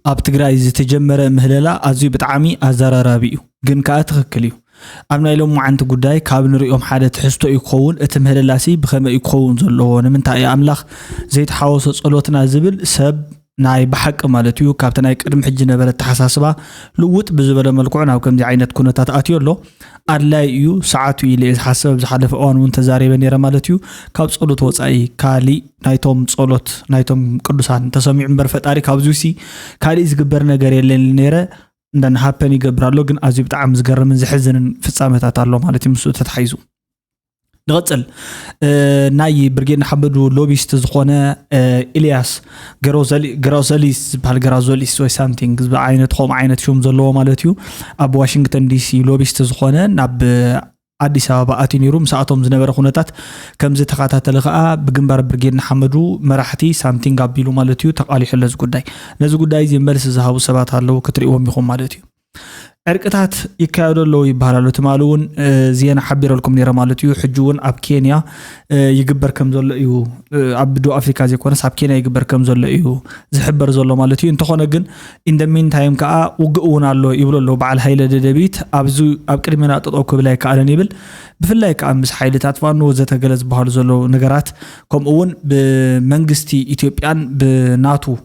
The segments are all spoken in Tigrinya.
ኣብ ትግራይ ዝተጀመረ ምህለላ ኣዝዩ ብጣዕሚ ኣዘራራቢ እዩ ግን ከዓ ትክክል እዩ ኣብ ናይ ሎም ማዓንቲ ጉዳይ ካብ ንሪኦም ሓደ ትሕዝቶ ይኸውን እቲ ምህለላሲ ብኸመይ ይኸውን ዘለዎ ንምንታይ ኣምላኽ ዘይተሓወሶ ጸሎትና ዝብል ሰብ ናይ በሐቅ ማለት እዩ ካብቲ ናይ ቅድሚ ሕጂ ነበረ ተሓሳስባ ልውጥ ብዝበለ መልክዑ ናብ ከምዚ ዓይነት ኩነታት ኣትዮ ኣሎ ኣድላይ እዩ ሰዓቱ ኢለ ዝሓስብ ዝሓለፈ እዋን እውን ተዛሪበ ነይረ ማለት እዩ ካብ ጸሎት ወፃኢ ካሊ ናይቶም ጸሎት ናይቶም ቅዱሳን ተሰሚዑ እምበር ፈጣሪ ካብዙሲ ካሊ ዝግበር ነገር የለን ነይረ እንደን ሃፐን ይገብራሎ ግን ኣዝዩ ብጣዕሚ ዝገርምን ዝሕዝንን ፍጻመታት ኣሎ ማለት እዩ ምስኡ ተታሒዙ نقتل ناي برجين حبدو لوبيست زخونة إلياس جرازاليس بهالجرازاليس وي سامثينغ بعينة خام عينة شوم زلوا مالتيو أب واشنطن دي سي لوبيست زخونة نب أديس أبابا أتينيروم ساعتهم زنبر خونتات كم زي تقاطعت لقاء بجنبر برجين حمدو مرحتي سامثينغ قبيلو مالتيو تقالي حل زقداي نزقداي زي مبلس زهاو سبات هالو كتريهم يخون مالتيو أركتات يكادلو يبهرالو تمالون زينا حبير لكم نيرا مالتيو حجون أب كينيا يجبر كم زول يو أبدو أفريقيا زي كونس أب كينيا يجبر كم زول يو زحبر زول مالتيو انتخونا جن in the meantime كا وقونا له يقولوا له بعد هيلا دبيت أبزو أبكرمنا تطوق بلاي كأنا نيبل بفلاي كأم بس حيلتات فانو زت جلس بهار زلو نجارات كم أون بمنجستي إثيوبيان بناتو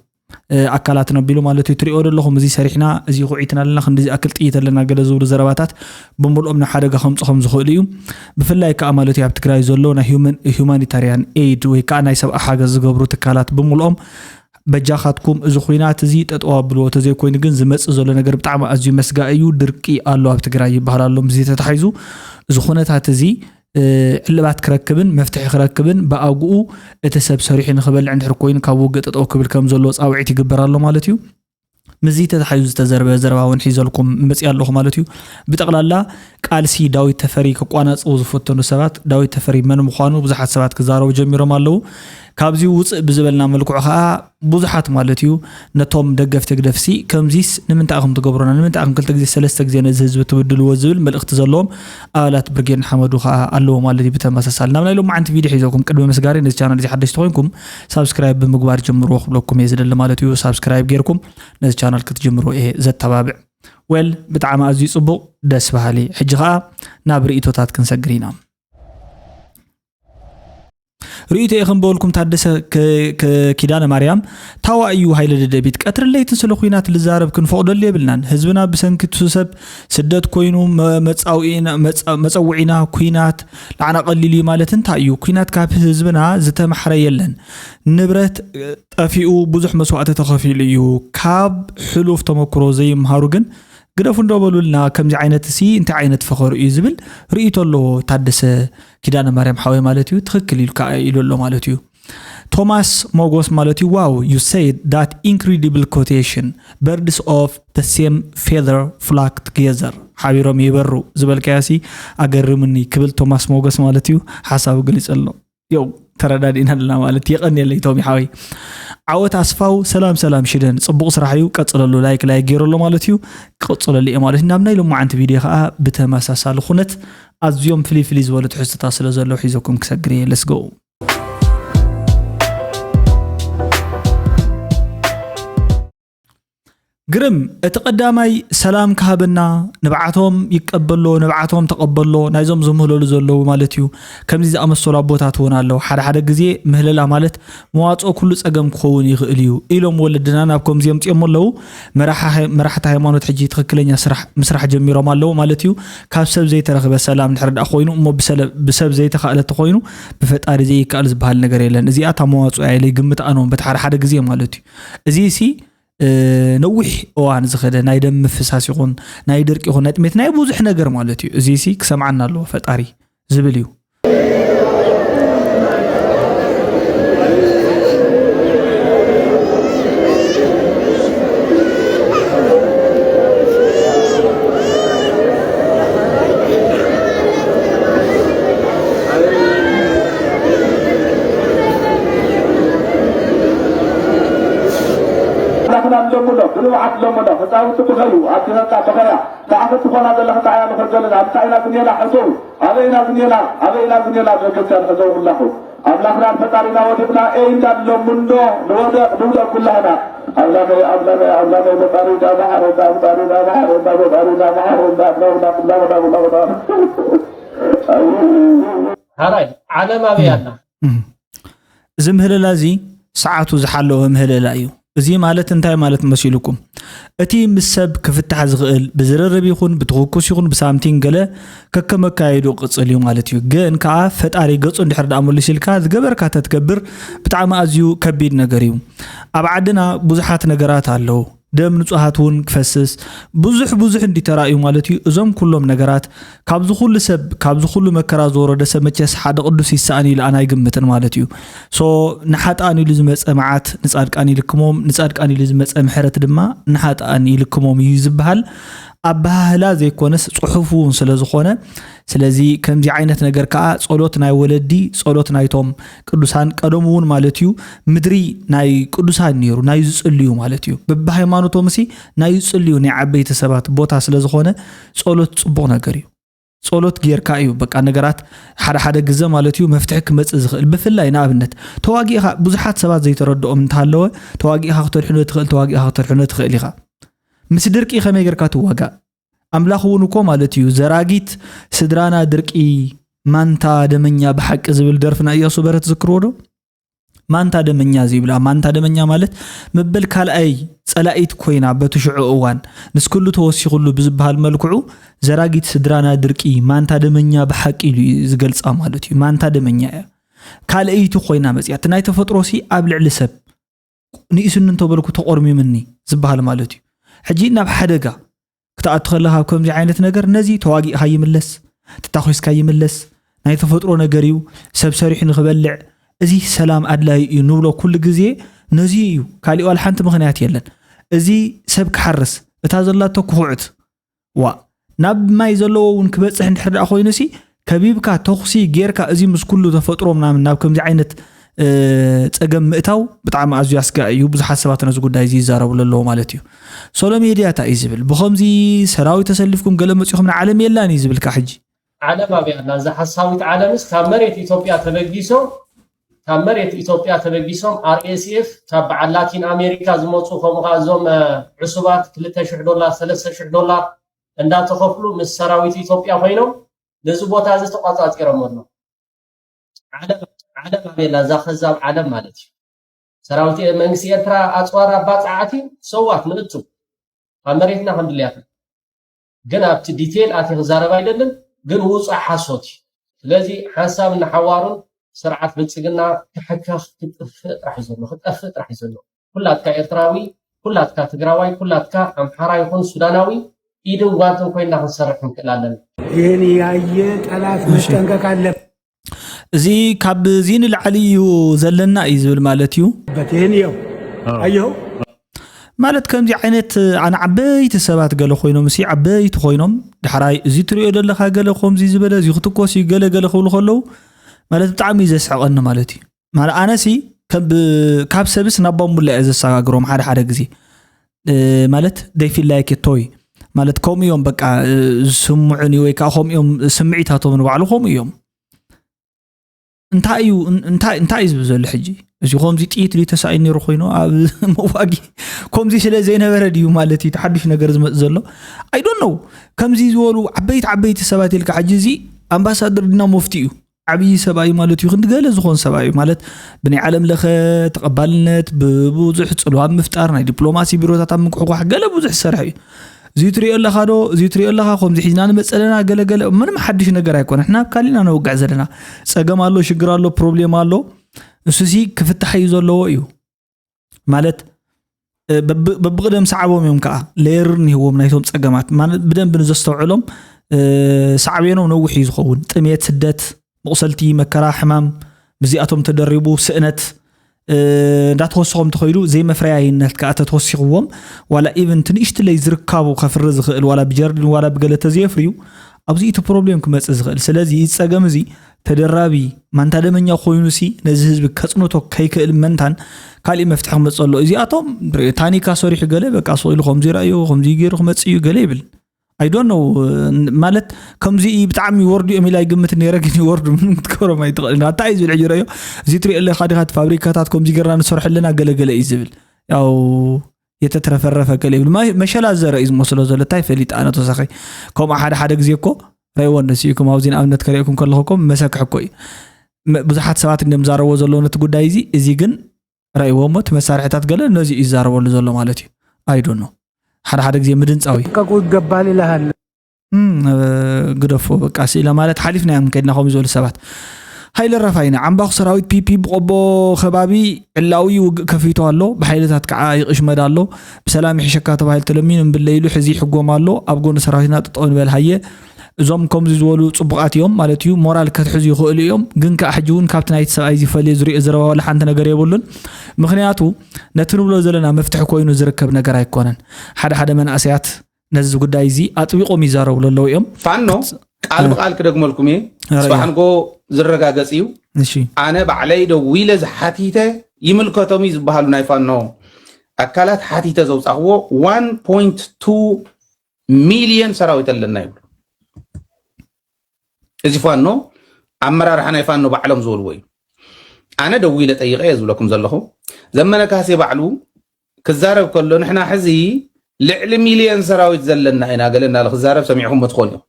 أكلاتنا بيلو مالتي تريور لهم زي سريحنا زي قعيتنا لنا خندي أكلت إيت لنا جلزو رزرباتات بمول أمنا حاجة خمس خليهم بفلاي كأمالتي عبتكراي زلونا humanitarian aid وكأنا يسوي حاجة زجبرو تكالات بمول بجاخاتكم زخوينات زي تتقابلوا تزي كوين جن زمس زلنا جرب تعمل أزي مسجايو دركي الله عبتكراي بهالله مزي تتحيزو زخونات هتزي اللي بعد كركبن مفتاح كركبن بأوجو اتسب صريحين خبل عند حركوين كوجت أو قبل كم زلوس أو عيتي جبر الله مالتيو مزيت تحيز تزربة زربة ونحيز لكم بس الله مالتيو بتقل الله قال سي داوي تفري كقوانا وظفتنا سبات داوي تفري من مخانو بزحت سبات كزارو جميرو مالو كابزي وص بزبلنا ملكوعها بزحت مالتيو نتوم دقف تقدفسي كمزيس نمنتاخم تقبرونا نمنتاخم كل تجزي سلسة تجزي نزهز بتبدل وزبل مل اختزلهم آلات برجين حمدو خا الله مالتي بتمسسال نمنا لهم عند فيديو حيزوكم كل مسجارين نز channel دي حدش تقولكم سبسكرايب بمقبار جمرو خبلكم يزيد اللي مالتيو سبسكرايب غيركم نز channel كتجمرو إيه زت تبابع ويل بتعامل أزي صبو دس بحالي حجها نابر إيتوتات كنسجرينا رأيت يا خن بقولكم تحدث كيدان مريم توا أيو هاي للدبيت كتر اللي تنسلو خوينات الزارب كن فوق اللي بلنان حزبنا بسنك تسب سدد كوينو متصوعينا كوينات لعنا قليلي مالتن تايو كوينات كاب حزبنا زت محري يلن نبرت أفيو بزح مسوعة تخفيليو كاب حلوف تمكرو زي مهاروجن قدفون دوبلو لنا كم زي عينة سي انت عينة فخور يزبل رأيتو له تحدث كيدان مريم حاوي مالتيو تخكلي يلو له مالتيو توماس موغوس مالتيو واو you said that incredible quotation birds of the same feather flock together حبيرهم يبرو زبل كاسي أقرمني قبل توماس موغوس مالتيو حساب قليس الله يو تردادين هلا مالتي يقني اللي تومي حاوي عوت أصفاو سلام شدن صبغ صراحيو قصل له لايك غير له مالتيو قصل لي مالتي نامنا لهم عند فيديو بتماسسال خنت أزيوم فلي زولت حس تصل زلو حيزكم كسجري let's go قرم اتقدامي سلام كهبنا نبعتهم يقبلوا نبعتهم تقبلوا نايزهم زمهلو زلو مالتيو كم زي امسو لابوتات هونا لو حدا غزي مهللا مالت مواصو كل صقم كون يخليو إلهم ولدنا نابكم زيم تيملو مرحه هيمانوت حجي تخكلنيا مسرح جميرو مالو مالتيو كاب سب زي ترخبه سلام نحرد اخوينو مو بسب زي تخالت خوينو بفطاري زي قال زبال ነገር የለን እዚያ ታመዋጽኦ ያለይ ግምት አኖም በታር ሓደ ግዜ ማለትዩ እዚ ሲ نوح وان زخده ناي دم فساس يكون ناي درك يكون نتمت ناي بوزح نجر مالتي زي سي كسمعنا له فتاري زبليو لمنا فتاوت بخلو عطينا بخلا تعرفت خنا الله تعالى خجلنا عطينا بنينا حسو علينا بنينا بكتر حسو الله أملاكنا فتارنا ودبنا إيه دلو منو نودا كلنا أملاك فتارنا هاي على ما بيانا زمهل لازي ساعته زحلو مهل لايو زي مالت انتاي مالت مسيلكم اتي مسب كفتح زغل بزررب يكون بتغوكس يكون بسامتين قلا ككما كايدو قصليو مالتيو جن كا فتاري قصو اندحر دامل سيلكا زغبركا تتكبر بتعم ازيو كبيد نغريو ابعدنا بزحات نغرات አለው ደም ንጹሃቱን ክፈስስ ብዙሕ እንዲ ተራዩ ማለትዩ እዞም ኩሎም ነገራት ካብዙ ሁሉ ሰብ ካብዙ ሁሉ መከራ ዝወረደ ሰብ መቸስ ሓደ ቅዱስ ይሳአኒ ለአና ይግምትን ማለትዩ ሶ ንሓጣኒ ልዝመፀ መዓት ንጻድቃኒ ልክሞም ንጻድቃኒ ልዝመፀ ምሕረት ድማ ንሓጣኒ ልክሞም እዩ ዝብሃል አባህላ ዘይኮነስ ጽሑፉን ስለዝኾነ ስለዚ ከምዚ ዓይነት ነገር ከዓ ጸሎት ናይ ወለዲ ጸሎት ናይቶም ቅዱሳን ቀደሙውን ማለትዩ ምድሪ ናይ ቅዱሳን ነይሩ ናይ ዝጽልዩ ማለትዩ በሃይማኖቶም ሲ ናይ ዝጽልዩ ናይ ዓበይቲ ሰባት ቦታ ስለዝኾነ ጸሎት ጽቡቕ ነገር እዩ ጸሎት ጌርካ እዩ በቃ ነገራት ሓደ ግዜ ማለትዩ መፍትሕ ክመጽእ ዝኽእል ብፍላይ ንኣብነት ተዋጊእኻ ብዙሓት ሰባት ዘይተረድኦም እንተሃለወ ተዋጊእኻ ክትርሕኖ ትኽእል ተዋጊእኻ ክትርሕኖ ትኽእል ኢኻ ምስ ድርቂ ከመይ ጌርካ ትዋጋ አምላኽ እውን እኮ ማለትዩ ዘራጊት ስድራና ድርቂ ማንታ ደመኛ በሐቅ ዝብል ደርፍና ኢየሱ በረት ዝክሮዶ ማንታ ደመኛ ዝብላ ማንታ ደመኛ ማለት መበል ካልአይ ጸላኢት ኮይና በትሽዑ እዋን ንስኩሉ ተወሲኹሉ ብዝበሃል መልክዑ ዘራጊት ስድራና ድርቂ ማንታ ደመኛ በሐቅ ኢሉ ዝገልጻ ማለትዩ ማንታ ደመኛ ካልአይቱ ኮይና መጽያት ናይ ተፈጥሮሲ ኣብ ልዕሊ ሰብ ንኢስንን ተበልኩ ተቆርሚምኒ ዝበሃል ማለትዩ ሕጂ ናብ ሓደጋ ክትኣትኸለኻ ከምዚ ዓይነት ነገር ነዚ ተዋጊእኻ ይምለስ ተታኺስካ ይምለስ ናይ ተፈጥሮ ነገር እዩ ሰብ ሰሪሕ ንኽበልዕ እዚ ሰላም ኣድላይ እዩ ንብሎ ኩሉ ግዜ ነዚ እዩ ካሊእ ዋላ ሓንቲ ምኽንያት የለን እዚ ሰብ ክሓርስ እታ ዘላቶ ክኹዕት ዋ ናብ ማይ ዘለዎ እውን ክበፅሕ እንድሕር ደኣ ኮይኑሲ ከቢብካ ተኽሲ ጌርካ እዚ ምስ ኩሉ ተፈጥሮ ምናምን ናብ ከምዚ ዓይነት ጸገም ምእታው ብጣዕሚ ኣዝዩ ያስጋዩ ብዙሓት ሰባት ነዚ ጉዳይ እዚ ይዛረቡ ኣለዎ ማለት እዩ ሶሎሜ ዲያታ ይዝብል ብኸምዚ ሰራዊት ተሰሊፍኩም ገለ መጽኹም ንዓለም የላን ይዝብልካ ሕጂ ዓለም ኣብያና ዛ ሓሳዊት ዓለምስ ካብ መሬት ኢትዮጵያ ተበጊሶም RSF ካብ በዓል ላቲን አሜሪካ ዝመጹ ከምኡ ዞም ዕሱባት $2000 $3000 እንዳተኸፍሉ ምስ ሰራዊት ኢትዮጵያ ኮይኖም ነዚ ቦታ እዚ ተቋጻጽሮም ኣሎ ዓለም ኣብያና ዛ ኸዛብ ዓለም ማለት እዩ ሰራዊት መንግስቲ ኤርትራ ኣጽዋር ኣባጻዓቲ ሰዋት ንእቱ ኣብ መሬትና ከምድልያት ግን ኣብቲ ዲቴል ኣቲ ክዛረብ አይደለም ግን ውጹእ ሓሶት ስለዚ ሓሳብ ንሓዋሩን ስርዓት ብልጽግና ክሕከኽ ክትጥፍእ ጥራሕ ዘሎ ክትጠፍእ ጥራሕ ዘሎ ኩላትካ ኤርትራዊ ኩላትካ ትግራዋይ ኩላትካ ኣምሓራ ይኹን ሱዳናዊ ኢድን ጓንትን ኮይና ክንሰርሕ ንክእል ኣለና ይህን ያየ ጠላት መጠንቀቅ አለበት እዚ ካብ ዚን ልዓሊዩ ዘለና እዩ ዝብል ማለት እዩ በተን ይው አየው ማለት ከምዚ ዓይነት ኣነ ዓበይቲ ሰባት ገለ ኮይኖም ሲ ዓበይቲ ኮይኖም ድሕራይ እዚ ትሪኦ ዘለኻ ገለ ከምዚ ዝበለ እዚ ክትኮስ ገለ ክብሉ ከለው ማለት ብጣዕሚ ዘስሐቀኒ ማለት እዩ ማለት ኣነሲ ካብ ሰብስ ናብ ሙላ ዘሰጋግሮም ሓደ ግዜ ማለት they feel like a toy ማለት ኮሚዮም በቃ ስሙዕኒ ወይ ኮሚዮም ስምዒታቶም ንባዕሉ ኮሚዮም እንታይ ዝብል ዘሎ ሕጂ እዚ ከምዚ ጥይት ተሳኢን ነይሩ ኮይኑ ኣብ መዋጊ ከምዚ ስለ ዘይነበረ ድዩ ማለት እዩ ተሓድሽ ነገር ዝመጽ ዘሎ I don't know ከምዚ ዝበሉ ዓበይቲ ሰባት ኢልካ ሕጂ እዚ ኣምባሳደር ድና ሙፍቲ እዩ ዓብይ ሰብኣይ ማለት እዩ ክንገለ ዝኾን ሰብኣይ ማለት ብናይ ዓለም ለኸ ተቐባልነት ብብዙሕ ጽልዋን ምፍጣር ናይ ዲፕሎማሲ ቢሮታት ኣብ ምክሕጓሕ ገለ ብዙሕ ሰርሕ እዩ እዚ ትሪኦ ኣለኻ ከምዚ ሒዝና ንመጸለና ገለ ምንም ሓድሽ ነገር ኣይኮነ እሕና ካሊና ነውጋዕ ዘለና ጸገም ኣሎ ሽግር ኣሎ ፕሮብሌም ኣሎ እሱሲ ክፍታሕ እዩ ዘለዎ እዩ ማለት በብቅደም ሰዓቦም እዮም ከዓ ሌየር ንህዎም ናይቶም ጸገማት ማለት ብደንብ ንዘስተውዕሎም ሰዓቤኖም ነውሕ እዩ ዝኸውን ጥሜት ስደት መቁሰልቲ መከራ ሕማም ብዚኣቶም ተደሪቡ ስእነት እንዳተወሰኹም ተኸይዱ ዘይመፍረያይነት ከዓ ተተወሲኽዎም ዋላ ኢቨን ትንሽት ለይ ዝርካቡ ከፍሪ ዝኽእል ዋላ ብጀርድን ዋላ ብገለተ ዘየፍርዩ ኣብዚ እቲ ፕሮብሌም ክመጽእ ዝኽእል ስለዚ ይጸገም እዚ ተደራቢ ማንታ ደመኛ ኮይኑሲ ነዚ ህዝቢ ከጽንቶ ከይክእል መንታን ካልእ መፍትሕ ክመጽእ ኣሎ እዚኣቶም ታኒካ ሰሪሕ ገለ በቃ ሰኢሉ ከምዚ ራእዩ ከምዚ ገይሩ ክመጽእ እዩ ገለ ይብል I don't know مالت كمزي بتعمي وردو أميلا يقمت نيرك يوردو من تكورو ما يتغل نعطي زي العجرة زيتري اللي خادخات فابريكاتات كمزي قرنا نصرح لنا قلق يزبل أو يتترفرف كليب ما شلا الزرائز مصلو زل تايفليت أنا تصخي كم أحد جزيكو رايون نسيكم عاوزين أمنت كريكم كلكم مساك حكوي بزحات ساعات إن مزارو زلوا نتقول دايزي إزيجن رايومت مسارحتات قال نزي إزارو ولا زلوا مالتي I don't know حد جزي مدن قوي كقول قبالي لها قدفو بقى أسئلة مالت حلفنا يوم كنا خمس ولا سبعة هاي الرفاينة عم باخ سراويت بي بقبو خبابي علاوي وكفيتو الله بحيلتها كعايق إيش مدالله بسلام حشكات بهاي التلمين بالليل حزي حقوم الله أبغون سراويتنا تطون بالهية زوم كومز زولو صبقات يوم مالتيو مورال كتحز يخول يوم جن كأحجون كابتن عيد سايزي فلي زري إزروا ولا حنت نجار يقولون مخنياتو نتنو زلنا مفتح كوينو زركب نجار يكونن حدا من أسيات نزل قد عايزي أطبيقو ميزارو ولا يوم فانو قال بقال كده جملكم إيه سبحان جو زرقة جسيو أنا بعلي دو ويلز حتيته يملكه ميز بحالو نايفانو أكلت حتيته زوج أهو 1.2 مليون سراويت لنا يقول إذا فانو أمرار حنا يفانو بعلم زول وين أنا دويلة أي غيز ولكم زلهم زمنا كاسي بعلو كزارب كله نحن حزي لعل مليون سراويت زلنا هنا قالنا الخزارب سمعهم مدخلنا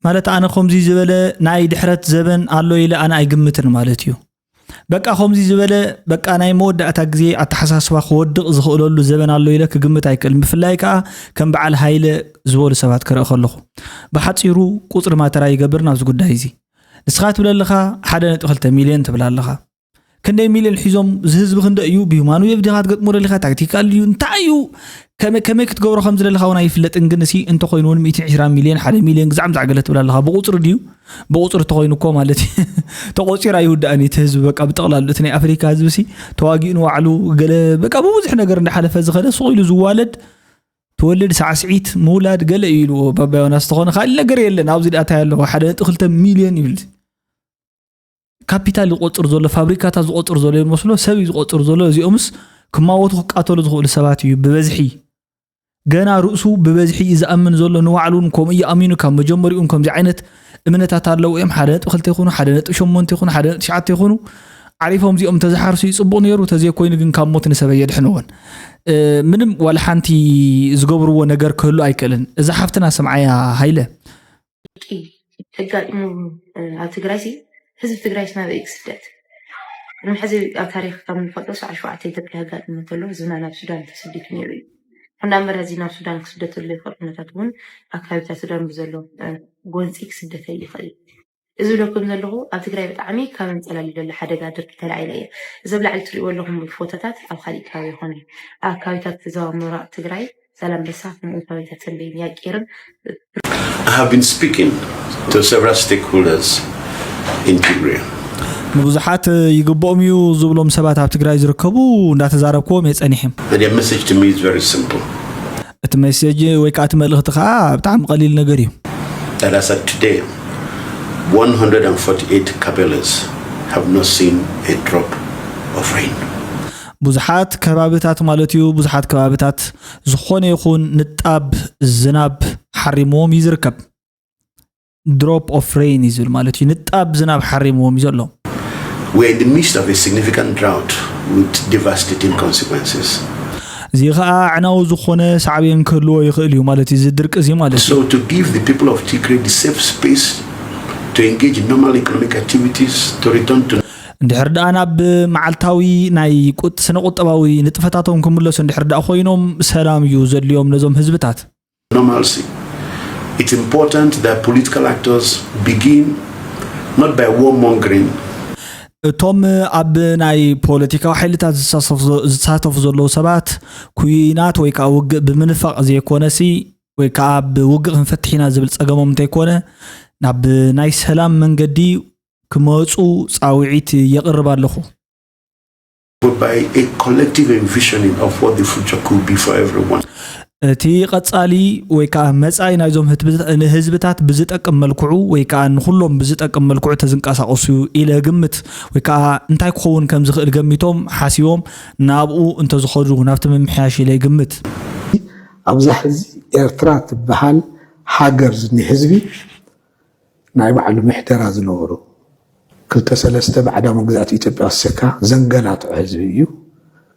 مالت أنا خمزي زبالة ناي دحرت زبن قالو إلى أنا أيقمتن مالتيو بقى خمزي زبالة بقى أنا يمود أتاكزي أتحساس واخود زخولو له زبن قالو إلى كقمت أيكل مفلايكا كان بعل هايل زول سبات كره خلخو بحصيرو قطر ما ترى يقبرنا بس قد هايزي نسخات ولا لخا حدا نتخلت مليون تبلا لخا كندا مليون حزم زهز بخند أيو بيمانو يبدي هاد قط مور لخا تكتيكال يو نتايو كم كتجور خمس لخا وانا يفلت إنجنسي أنت خوينون 220 مليون حدا مليون زعم زعقلت ولا لخا بقطر ديو بقطر تخوينو كوم التي تقصير أيو داني تهز بقى بتغلى لتني أفريقيا زبسي تواجئن وعلو قال بقى بوزح نجر نحلف زخله صويل زوالد تولد سعسعيت مولاد قال يلو بابا وناس تخون خالي لقر يلنا عاوز يدقاتها له حدا تخلت مليون يبلد كابيتال يقطر زوله فابريكات يقطر زوله المسلو سبي يقطر زوله زي أمس كما وتو قاتل زغول سباتي ببزحي جنا رؤسو ببزحي إذا أمن زوله نوعلون كم إيه أمينو كم مجمريون كم زعينت إمنة تارلو إم حدا تخلت يخونو حدا تشمون تخونو حدا تشعت يخونو عارفهم زي تزحر سي صبون يرو تزي كوين جن كم موت نسبة يدحنون منم ولا حنتي زجبرو ونجار كله أيكلن إذا حفتنا سمعيا هايلة تقال هالتجراسي حزب تجراسي ما بيكسدت أنا حزب التاريخ كم فتوس عشوائي تبقى قال مثله زمان في السودان تسديك نيري أنا أمر هذه في السودان سدت اللي فرقنا تكون أكثر السودان بزلوا جونسيك سدت اللي خلي إذا لكم زلوا أتجري بتعمي كمان تلا اللي حدا قادر تلا عليه إذا بلعت تقول لهم الفوتات أو خلي كاوي هوني كاويتات زوا مرا تجري سلام بساف من كاويتات اللي يكيرن. I have been speaking to several stakeholders in Tigray. مبزحات يقبضوا ميو زبلهم سبات على تجري يركبوا نتزاربكم يتأنيهم. And their message to me is very simple. التمسيج ويكات ملغتها بتعم قليل نجري. That as of today, 148 Kabelas have not seen a drop of rain. بزحات كبابتات مالتيو بزحات كبابتات زخون يخون نتاب الزناب حرموهم يزركب drop of rain يزول مالتيو نتاب زناب حرموهم يزولهم. We're in the midst of a significant drought with devastating consequences. زي غا عناو زخونة صعبين كله يخليه مالتي زدرك زي مالتي. So to give the people of Tigray the safe space to engage in normal economic activities to return to ندحر أنا بمعلتاوي ناي كنت سنقط أبوي نتفتاتهم كملة سندحر دا أخوينهم سلام يوزر اليوم نظام هزبتات. Normalcy. It's important that political actors begin not by warmongering. توم أب ناي بوليتيكا وحيلتات زتصاتف زلو سبات كوينات ويكا وق بمنفق زي كونسي ويكا بوق نفتحينا زبل صقمهم تيكونه ناب ناي سلام من قدي كموصو صاوعيت يقرب لخو by a collective envisioning of what the future could be for everyone. تي قصالي ويكا مصاي نايزوم هزبتات بزطقم ملكعو ويكا نخلهم بزطقم ملكعو تزنقاسقسو الى قمت ويكا انتاي كخون كم زخل قميتهم حاسيوم نابو انت زخدو نافت ممحياش الى قمت أبزح حزي إرترات بحال حاجر زني حزبي ناي بعلو محترا زنورو كلتا سلسته بعد مجزات إثيوبيا السكا زنقلات حزبيو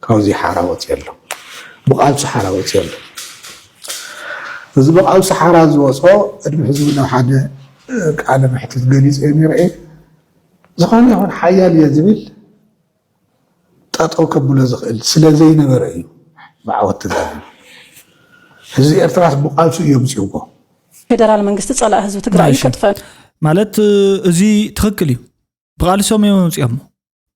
كاوزي حراوت يلو بقال حراوت يلو إذا بقال حرا زوصو ادم حزبنا حدا على محتت جليس اني رأي زخاني هون حيال يزبل تاطو كبله زخل سلا زي نبر ايو بعوت تدال هزي ارتراس بقال سو يمسيوكو فدرال منግስት ጸላ ህዝብ ትግራይ ይከጥፈል ማለት እዚ ትክክል እዩ بقال سوم يمسيوم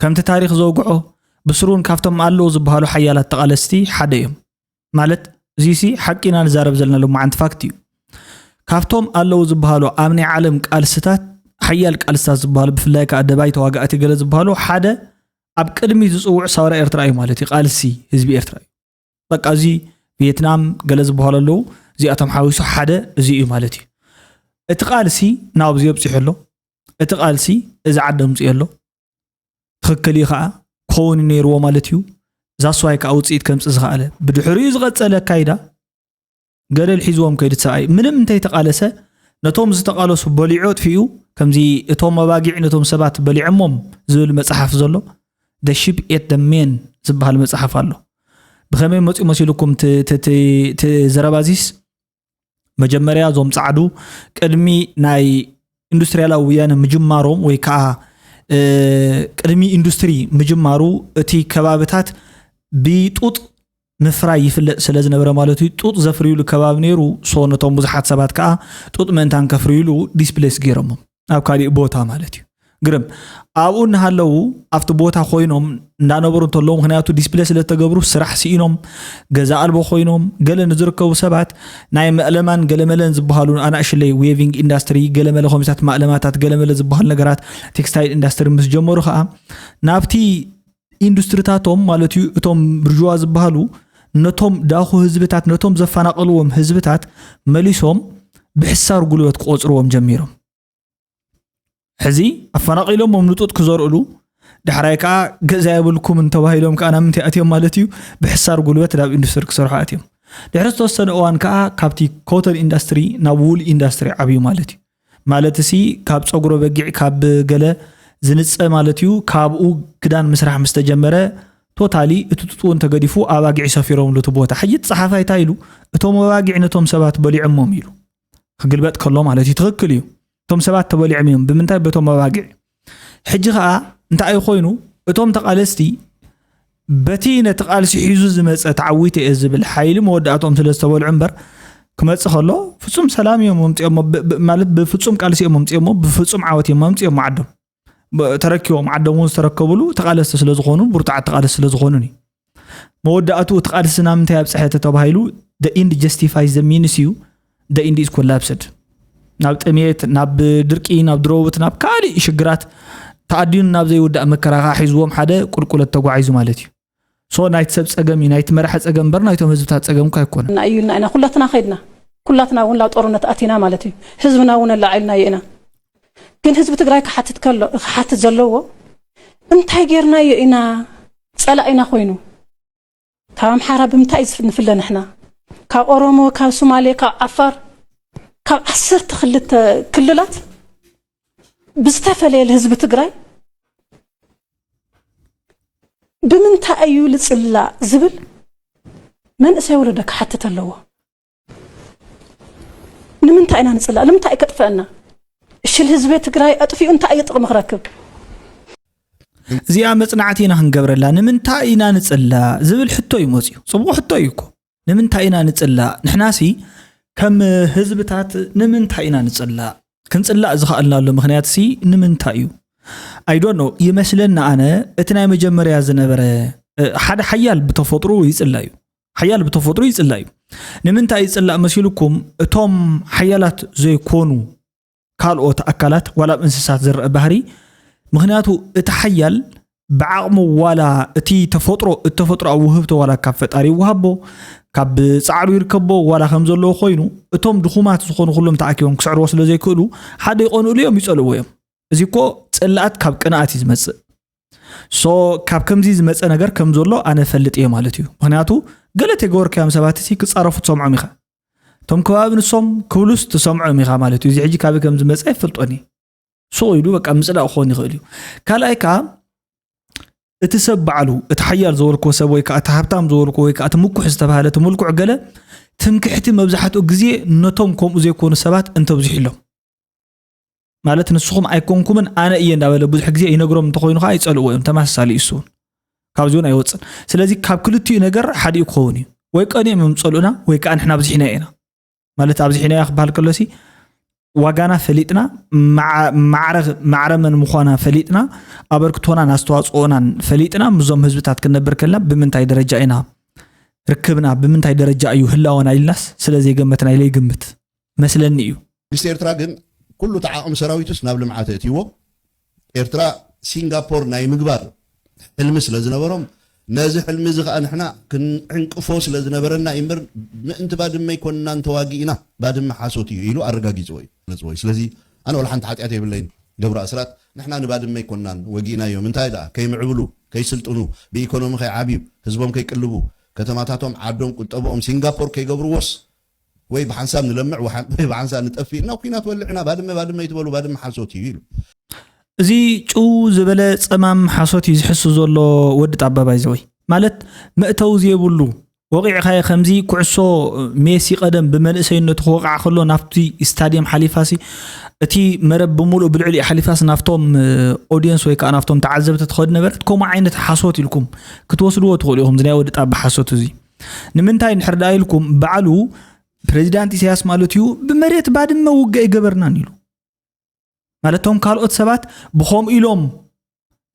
كمت تاريخ زوقعو بسرون كافتم አለው ዝበሃሉ حيالات ተቃለስቲ ሓደ እዮም ማለት زيسي حقنا نزارب زلنا لو معنت فاكتيو كافتوم الله زبهالو امني عالم قالستات حيال قالستات زبهالو بفلاي كادباي تواغاتي غل زبهالو حدا اب قدمي زصوع ساورا ارتراي مالتي قالسي حزبي ارتراي بقى زي فيتنام غل زبهالو لو زي اتم حاويسو حدا زي مالتي اتقالسي ناوب زي بصيحلو اتقالسي اذا عدم صيلو تخكلي خا كون نيرو مالتيو زاسواي كاوصيت كمص زخاله بدحري زغصله كايدا غلل حيزوم كيد تساي منم انت يتقالسه نتوم زتقالسو بليعوت فيو كمزي اتوم مباغي نتوم سبات بليعمم زول مصحف زلو ذا شيب ات ذا مين زبال مصحف الله بخمي مصي مسيلكم تزربازيس مجمريا زوم صعدو قدمي ناي اندستريالاويان مجماروم وي كا قدمي اندستري مجمارو اتي كبابتات بيطوط مفراي يفلق ስለዝነበረ ማለት እዩ ጡጥ ዘፍሪሉ ከባቢ ነይሩ ሶነቶም ብዙሓት ሰባት ከዓ ጡጥ መንታን ከፍሪሉ ዲስፕሌስ ገይሮም ኣብ ካሊ ቦታ ማለት እዩ ግርም ኣብኡ እናሃለው ኣብቲ ቦታ ኮይኖም እንዳነበሩ እንተለው ምክንያቱ ዲስፕሌስ ስለተገብሩ ስራሕ ሲኢኖም ገዛ አልቦ ኮይኖም ገለ ንዝርከቡ ሰባት ናይ መዕለማን ገለመለን ዝበሃሉ ኣናእሽለይ ዌቪንግ ኢንዳስትሪ ገለመለ ኮሚታት ማዕለማታት ገለመለ ዝበሃል ነገራት ቴክስታይል ኢንዳስትሪ ምስ ጀመሩ ከዓ ናብቲ ኢንዱስትሪታቶም ማለት እዩ እቶም ብርጅዋ ዝበሃሉ ነቶም ዳኹ ህዝብታት ነቶም ዘፈናቀልዎም ህዝብታት መሊሶም ብሕሳር ጉልበት ቆጽሮም ጀሚሮም ሕዚ ኣፈናቂሎም ምንጡጥ ክዘርኡሉ ድሕራይ ከዓ ገዛ ይብልኩም እንተባሂሎም ከዓ ናምንቲ ኣትዮም ማለት እዩ ብሕሳር ጉልበት ናብ ኢንዱስትሪ ክሰርሑ ኣትዮም ድሕሪ ዝተወሰነ እዋን ከዓ ካብቲ ኮተን ኢንዳስትሪ ናብ ውል ኢንዳስትሪ ዓብዩ ማለት እዩ ማለት ሲ ካብ ፀጉሮ በጊዕ ካብ ገለ ዝንጸ ማለት እዩ ካብኡ ክዳን መስራሕ ምስተጀመረ ቶታሊ እትጥጡን ተገዲፉ ኣባጊዕ ሰፊሮም ለቱ ቦታ ሕይት ጸሓፋይ ታይሉ እቶም ኣባጊዕ ነቶም ሰባት በሊዕሞም ኢሉ ክግልበጥ ከሎ ማለት እዩ ትክክል እዩ እቶም ሰባት ተበሊዕሞም ብምንታይ በቶም ኣባጊዕ ሕጂ ከዓ እንታይ ኮይኑ እቶም ተቃለስቲ በቲ ነተቃልሲ ሒዙ ዝመጸ ተዓዊተ ዝብል ሓይሊ መወዳእቶም ስለዝተበልዑ እምበር ክመጽ ከሎ ፍጹም ሰላም እዮም መምጽኦም ማለት በፍጹም ቃልሲ እዮም መምጽኦም በፍጹም ዓወት እዮም መምጽኦም ማዕዶም ተረኪቦም ዓደሙን ተረከቡሉ ተቃለስተ ስለዝኾኑ ቡርጣዕ ተቃለስተ ስለዝኾኑ ኒ መወዳእቱ ተቃለስና ምንታይ ኣብጽሕተ ተባሂሉ the end justifies the means you the end is collapsed ናብ ጥሜት ናብ ድርቂ ናብ ድሮውት ናብ ካሊ ሽግራት ተዓዲኑ ናብ ዘይወዳእ መከራኻ ሒዝዎም ሓደ ቁልቁለት ተጓዒዙ ማለት እዩ ሶ ናይት ሰብ ጸገም ናይት መራሕ ጸገም በር ናይቶም ህዝብታት ጸገም ካይኮነ ናይዩና ኢና ኩላትና ኸይድና ኩላትና እውን ላ ጦርነት ኣቲና ማለት እዩ ህዝብና እውን ላዓልና ይእና ግን ህዝብ ትግራይ ከሓትት ከሎ ከሓትት ዘለዎ እንታይ ጌርና ኢና ጸላኢና ኮይኑ ካብ ኣምሓራ ብምንታይ ንፍለን ንሕና ካብ ኦሮሞ ካብ ሶማሌ ካብ ዓፋር ካብ 12 ክልላት ብዝተፈለየ ህዝብ ትግራይ ብምንታይ እዩ ልጽላ ዝብል መንእሰይ ወለደ ከሓትት ኣለዎ ንምንታይ ኢና ንጽላ ንምንታይ ከጥፈና الشل ህዝብ ትግራይ አጥፊኡ እንታይ ይጥቅም ክረክብ እዚኣ መጽናዕቲና ክንገብረላ ንምንታይ ኢና ንጽላ ዝብል ሕቶ ይሞጽዩ ጽቡቕ ሕቶ ይኮ ንምንታይ ኢና ንጽላ ንሕናሲ ከም ህዝብታት ንምንታይ ኢና ንጽላ ክንጽላ ዝኸኣልናሎ ምክንያት ሲ ንምንታይ እዩ I don't know ይመስለና ኣነ እቲ ናይ መጀመርያ ዝነበረ ሓደ ሓያል ብተፈጥሮ ይጽላዩ ሓያል ብተፈጥሮ ይጽላዩ ንምንታይ ይጽላ መስልኩም እቶም ሓያላት ዘይኮኑ ካልኦት ኣካላት ዋላ እንስሳት ዝርአ ባህሪ ምክንያቱ እቲ ሓያል بعقم ولا اتي تفطرو التفطرو وهبته ولا كفتاري وهبو كاب صعرو يركبو ولا خمزلو خوينو اتوم دخومات زخونو كلهم تاكيون كسعرو سلا زي كلو حدا يقونو ليهم يصلو ويم ازيكو صلات كاب قناعتي زمص ካብ ከምዚ ዝመፀ ነገር ከም ዘሎ ኣነ ፈልጥ እየ ማለት እዩ ምክንያቱ ገለተ ገወርካዮም ሰባት እዚ ክፃረፉ ትሰምዖም ኢኻ ቶም ከባቢ ንሶም ክብሉስ ትሰምዖም ኢኻ ማለት እዩ እዚ ሕጂ ካብ ከም ዝመፀ ይፈልጦኒ ሶ ኢሉ በቃ ምፅላእ ክኾን ይኽእል እዩ ካልኣይ ከዓ እቲ ሰብ በዓሉ እቲ ሓያል ዘወልኮ ሰብ ወይ ከዓ እቲ ሃብታም ዘወልኮ ወይ ከዓ እቲ ምኩሕ ዝተባሃለ እቲ ምልኩዕ ገለ ትምክሕቲ መብዛሕትኡ ግዜ ነቶም ከምኡ ዘይኮኑ ሰባት እንተብዝሒሎም ማለት ንስኹም ኣይኮንኩምን ኣነ እየ እንዳበለ ብዙሕ ግዜ ይነግሮም እንተኮይኑ ከዓ ይፀልዎ እዮም ተመሳሳሊ እሱ ካብዚ እውን ኣይወፅን ስለዚ ካብ ክልቲኡ ነገር ሓደ ክኸውን እዩ ወይ ቀኒኦም የምፀልኡና ወይ ከዓ ንሕና ኣብዝሒና ኢና ማለት ኣብዝሒና ያ ክበሃል ከሎሲ ዋጋና ፈሊጥና ማዕረመን ምዃና ፈሊጥና ኣበርክቶናን ኣስተዋፅኦናን ፈሊጥና ምዞም ህዝብታት ክንነብር ከለና ብምንታይ ደረጃ ኢና ርክብና ብምንታይ ደረጃ እዩ ህላወና ኢልናስ ስለዚ የገመትና ኢለ ይግምት መስለኒ እዩ መንግስቲ ኤርትራ ግን ኩሉ ተዓቕም ሰራዊቱስ ናብ ልምዓት እትይዎ ኤርትራ ሲንጋፖር ናይ ምግባር ሕልሚ ስለ ዝነበሮም ነዚ ሕልሚ እዚ ከዓ ንሕና ክንዕንቅፎ ስለ ዝነበረና እምበር ምእንቲ ባድመ ይኮንናን ተዋጊእና ባድመ ሓሶት እዩ ኢሉ ኣረጋጊፅዎ እዩ ስለዚ ኣነ ወላ ሓንቲ ሓጢኣት የብለይን ገብሩ ኣስራት ንሕና ንባድመ ይኮንናን ወጊእና እዮም እንታይ ደኣ ከይምዕብሉ ከይስልጥኑ ብኢኮኖሚ ከይዓብዩ ህዝቦም ከይቅልቡ ከተማታቶም ዓዶም ቁጠብኦም ሲንጋፖር ከይገብርዎስ ወይ ብሓንሳብ ንለምዕ ወይ ብሓንሳብ ንጠፊእ እና ኩናት ወልዕና ባድመ ይትበሉ ባድመ ሓሶት እዩ ኢሉ እዚ ጭው ዝበለ ፀማም ሓሶት እዩ ዝሕሱ ዘሎ ወዲ ጣባባይ ዘወይ ማለት መእተው ዘይብሉ ወቂዕካየ ከምዚ ኩዕሶ ሜሲ ቀደም ብመንእሰይነቱ ክወቃዕ ከሎ ናብቲ ስታድየም ሓሊፋሲ እቲ መረብ ብምሉእ ብልዕሊ ሓሊፋስ ናፍቶም ኦዲየንስ ወይ ከዓ ናፍቶም ተዓዘብቲ ትኸድ ነበረት ከምኡ ዓይነት ሓሶት ኢልኩም ክትወስድዎ ትኽእሉ ኢኹም ዝናይ ወዲ ጣባ ሓሶት እዚ ንምንታይ ንሕርዳ ኢልኩም በዓሉ ፕሬዚዳንት ኢሳያስ ማለት እዩ ብመሬት ባድመ ውግእ ይገበርናን ኢሉ ማለቶም ካልኦት ሰባት ብኸም ኢሎም